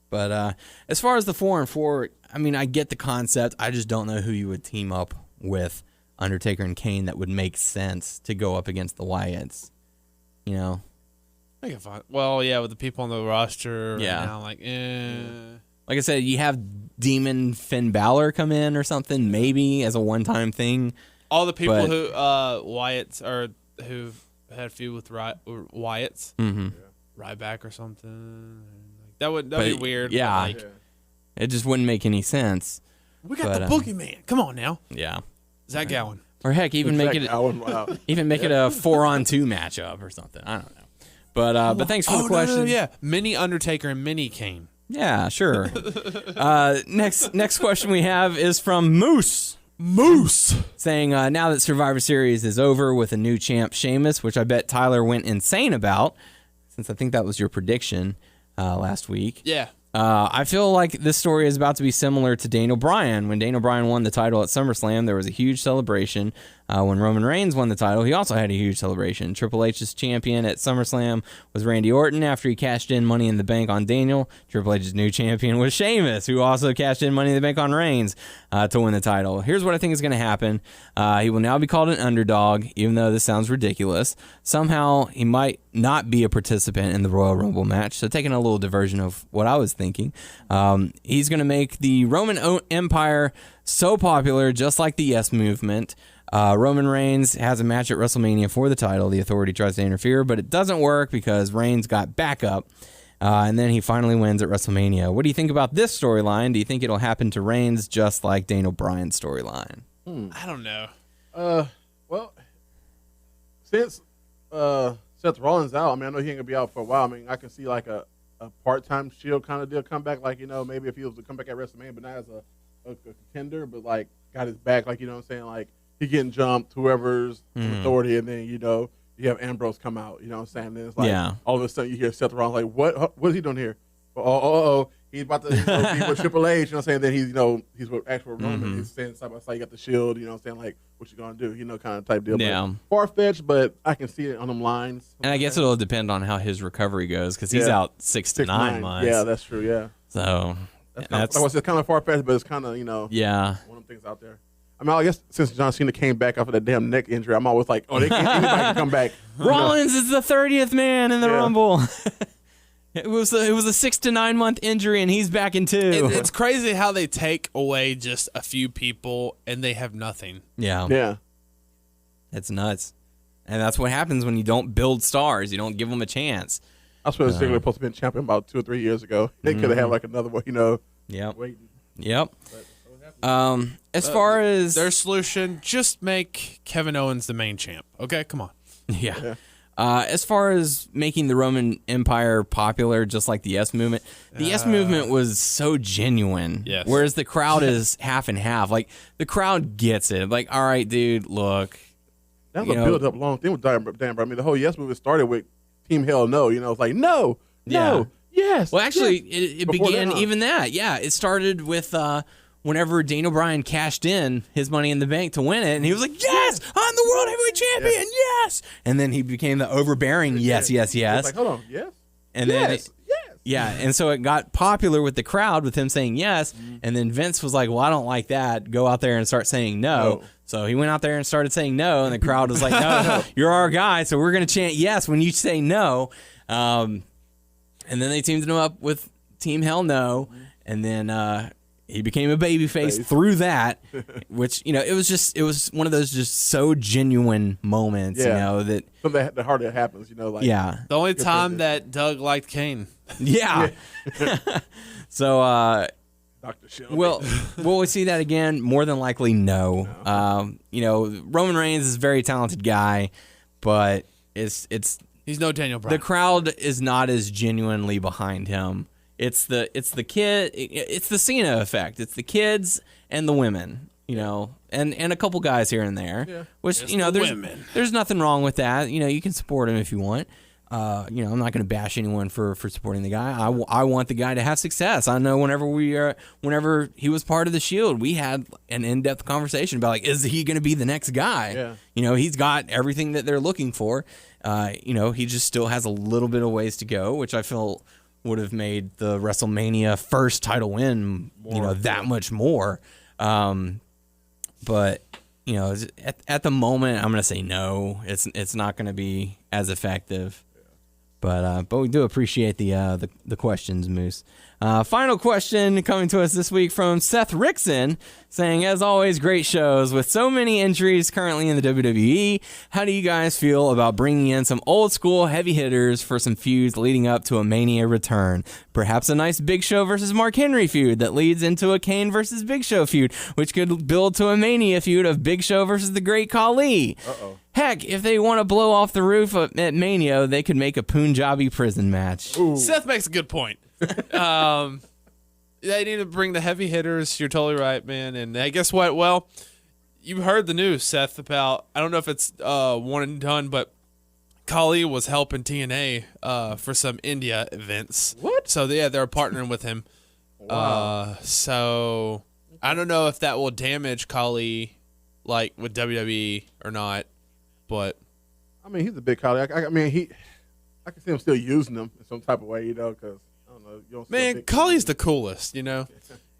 But as far as the 4-on-4, I mean, I get the concept. I just don't know who you would team up with, Undertaker and Kane, that would make sense to go up against the Wyatts. You know? I can find. Well, yeah, with the people on the roster. Yeah. Right now, Like I said, you have Demon Finn Balor come in or something, maybe as a one-time thing. All the people who Wyatts or who had a feud with Wyatts, Ryback or something. That'd be weird. Yeah, it just wouldn't make any sense. We got the Boogeyman. Come on now. Yeah, Zach Gowen. Or heck, even make it wow. even make it a 4-on-2 matchup or something. I don't know. But thanks for the question. No, yeah, mini Undertaker and mini Kane. Yeah, sure. Next question we have is from Moose, saying, now that Survivor Series is over with a new champ, Sheamus, which I bet Tyler went insane about, since I think that was your prediction last week. Yeah. I feel like this story is about to be similar to Daniel Bryan. When Daniel Bryan won the title at SummerSlam, there was a huge celebration. When Roman Reigns won the title, he also had a huge celebration. Triple H's champion at SummerSlam was Randy Orton after he cashed in Money in the Bank on Daniel. Triple H's new champion was Sheamus, who also cashed in Money in the Bank on Reigns to win the title. Here's what I think is going to happen. He will now be called an underdog, even though this sounds ridiculous. Somehow, he might not be a participant in the Royal Rumble match, so taking a little diversion of what I was thinking. He's going to make the Roman Empire so popular, just like the Yes Movement. Roman Reigns has a match at WrestleMania for the title. The Authority tries to interfere, but it doesn't work because Reigns got backup, and then he finally wins at WrestleMania. What do you think about this storyline? Do you think it'll happen to Reigns just like Daniel Bryan's storyline? I don't know. Well, since Seth Rollins out, I mean, I know he ain't gonna be out for a while. I mean, I can see like a part-time Shield kind of deal come back, like, you know, maybe if he was to come back at WrestleMania, but not as a contender, but like got his back, like, you know what I'm saying, like he getting jumped, whoever's authority, and then, you know, you have Ambrose come out, you know what I'm saying? Then it's like all of a sudden you hear Seth Rollins like, what is he doing here? He's about to be with Triple H, you know what I'm saying? Then he's, you know, he's with actual Roman. He's saying side by side, you got the Shield, you know what I'm saying? Like, what you gonna do? You know, kind of type deal. Yeah. Far-fetched, but I can see it on them lines. And I guess it'll depend on how his recovery goes because he's out 6 to 9 months. Yeah, that's true. Yeah. So that's it's kind of far-fetched, but it's kind of, you know, one of them things out there. I mean, I guess since John Cena came back after that damn neck injury, I'm always like, anybody can come back. Rollins is the 30th man in the Rumble. It was a 6 to 9 month injury, and he's back in 2. It's crazy how they take away just a few people, and they have nothing. Yeah. It's nuts. And that's what happens when you don't build stars. You don't give them a chance. I swear Ziggler was supposed to be champion about 2 or 3 years ago. They could have had like another one, you know. Waiting. Yep. As far as their solution, just make Kevin Owens the main champ. Okay, come on. Yeah. As far as making the Roman Empire popular, just like the Yes Movement, the Yes Movement was so genuine. Yes. Whereas the crowd is half and half. Like, the crowd gets it. Like, all right, dude, look. That was a build-up long thing with Dan Brown. I mean, the whole Yes Movement started with Team Hell No. You know, it's like, no, yes. Well, actually, yes. it began even that. Yeah, it started with whenever Daniel Bryan cashed in his Money in the Bank to win it, and he was like, yes, I'm the World Heavyweight Champion, yes! And then he became the overbearing yes. It's like, hold on, yes? And then and so it got popular with the crowd with him saying yes, and then Vince was like, well, I don't like that. Go out there and start saying no. So he went out there and started saying no, and the crowd was like, no, you're our guy, so we're going to chant yes when you say no. And then they teamed him up with Team Hell No, and then he became a babyface through that, which, you know, it was one of those just so genuine moments, you know, that the harder it happens, you know, like the only time that Doug liked Kane. Yeah. So Dr. Shelby. will we see that again? More than likely, no. You know, Roman Reigns is a very talented guy, but he's no Daniel Bryan. The crowd is not as genuinely behind him. It's the kid. It's the Cena effect. It's the kids and the women, you know, and a couple guys here and there. Yeah. Which, it's you know, women. There's nothing wrong with that. You know, you can support him if you want. You know, I'm not going to bash anyone for supporting the guy. I want the guy to have success. I know whenever he was part of the Shield, we had an in-depth conversation about, like, is he going to be the next guy? Yeah. You know, he's got everything that they're looking for. You know, he just still has a little bit of ways to go, which I feel would have made the WrestleMania first title win, that much more. But, you know, at the moment, I'm going to say no. It's not going to be as effective. But we do appreciate the questions, Moose. Final question coming to us this week from Seth Rickson, saying, as always, great shows. With so many injuries currently in the WWE, how do you guys feel about bringing in some old school heavy hitters for some feuds leading up to a Mania return? Perhaps a nice Big Show versus Mark Henry feud that leads into a Kane versus Big Show feud, which could build to a Mania feud of Big Show versus the Great Khali. Uh-oh. Heck, if they want to blow off the roof at Mania, they could make a Punjabi prison match. Ooh. Seth makes a good point. They need to bring the heavy hitters. You're totally right, man. And guess what? Well, you heard the news, Seth, about, I don't know if it's one and done, but Khali was helping TNA for some India events. What? So, they're partnering with him. Wow. So, I don't know if that will damage Khali, like, with WWE or not. But I mean, he's a big colleague. I can see him still using them in some type of way, you know, because I don't know. You don't man, Khali's the coolest, you know.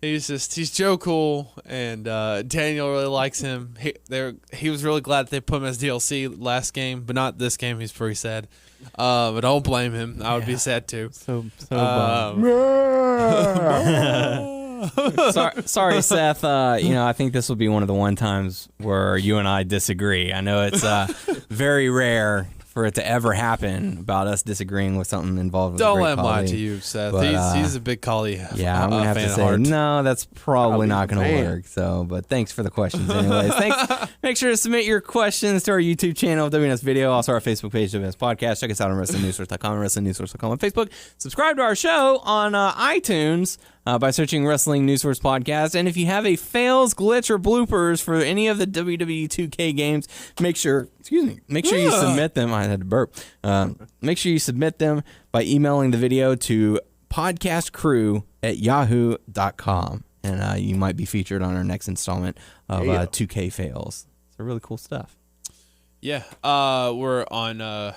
He's Joe Cool, and Daniel really likes him. He was really glad that they put him as DLC last game, but not this game. He's pretty sad. But don't blame him. I would be sad too. So sorry, Seth. I think this will be one of the one times where you and I disagree. I know it's very rare for it to ever happen about us disagreeing with something involved with Don't a great let him lie colleague. to you, Seth. But, He's a big Collie. Yeah, I'm gonna have to say no. That's probably not gonna work. So, but thanks for the questions, anyways. Thanks. Make sure to submit your questions to our YouTube channel, WNS Video, also our Facebook page, WNS Podcast. Check us out on WrestlingNewsSource.com and WrestlingNewsSource.com on Facebook. Subscribe to our show on iTunes by searching Wrestling News Source Podcast. And if you have a fails, glitch, or bloopers for any of the WWE 2K games, make sure you submit them. I had to burp. Make sure you submit them by emailing the video to podcastcrew@yahoo.com. And you might be featured on our next installment of 2K fails. It's really cool stuff. Yeah. We're on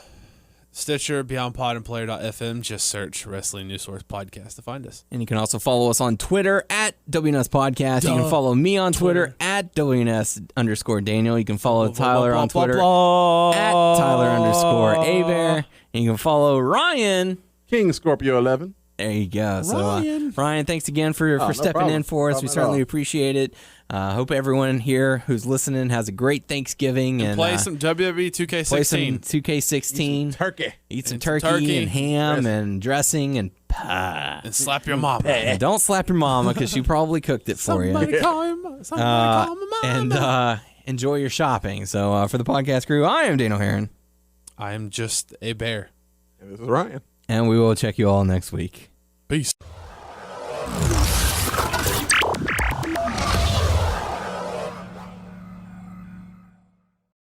Stitcher, Beyond Pod, and Player.fm. Just search Wrestling News Source Podcast to find us. And you can also follow us on Twitter at WNS Podcast. You can follow me on Twitter at WNS_Daniel. You can follow Tyler on Twitter at Tyler_Abear. And you can follow Ryan, King Scorpio 11. There you go. So, Ryan, thanks again for stepping in for us. We certainly appreciate it. Hope everyone here who's listening has a great Thanksgiving and play some WWE 2K16. Play some 2K16. Eat some turkey and ham and dressing and pie. And slap your mama. And don't slap your mama because she probably cooked it for you. Somebody call my mama. And enjoy your shopping. So for the podcast crew, I am Daniel Herron. I am just a bear. And this is Ryan. And we will check you all next week. Peace.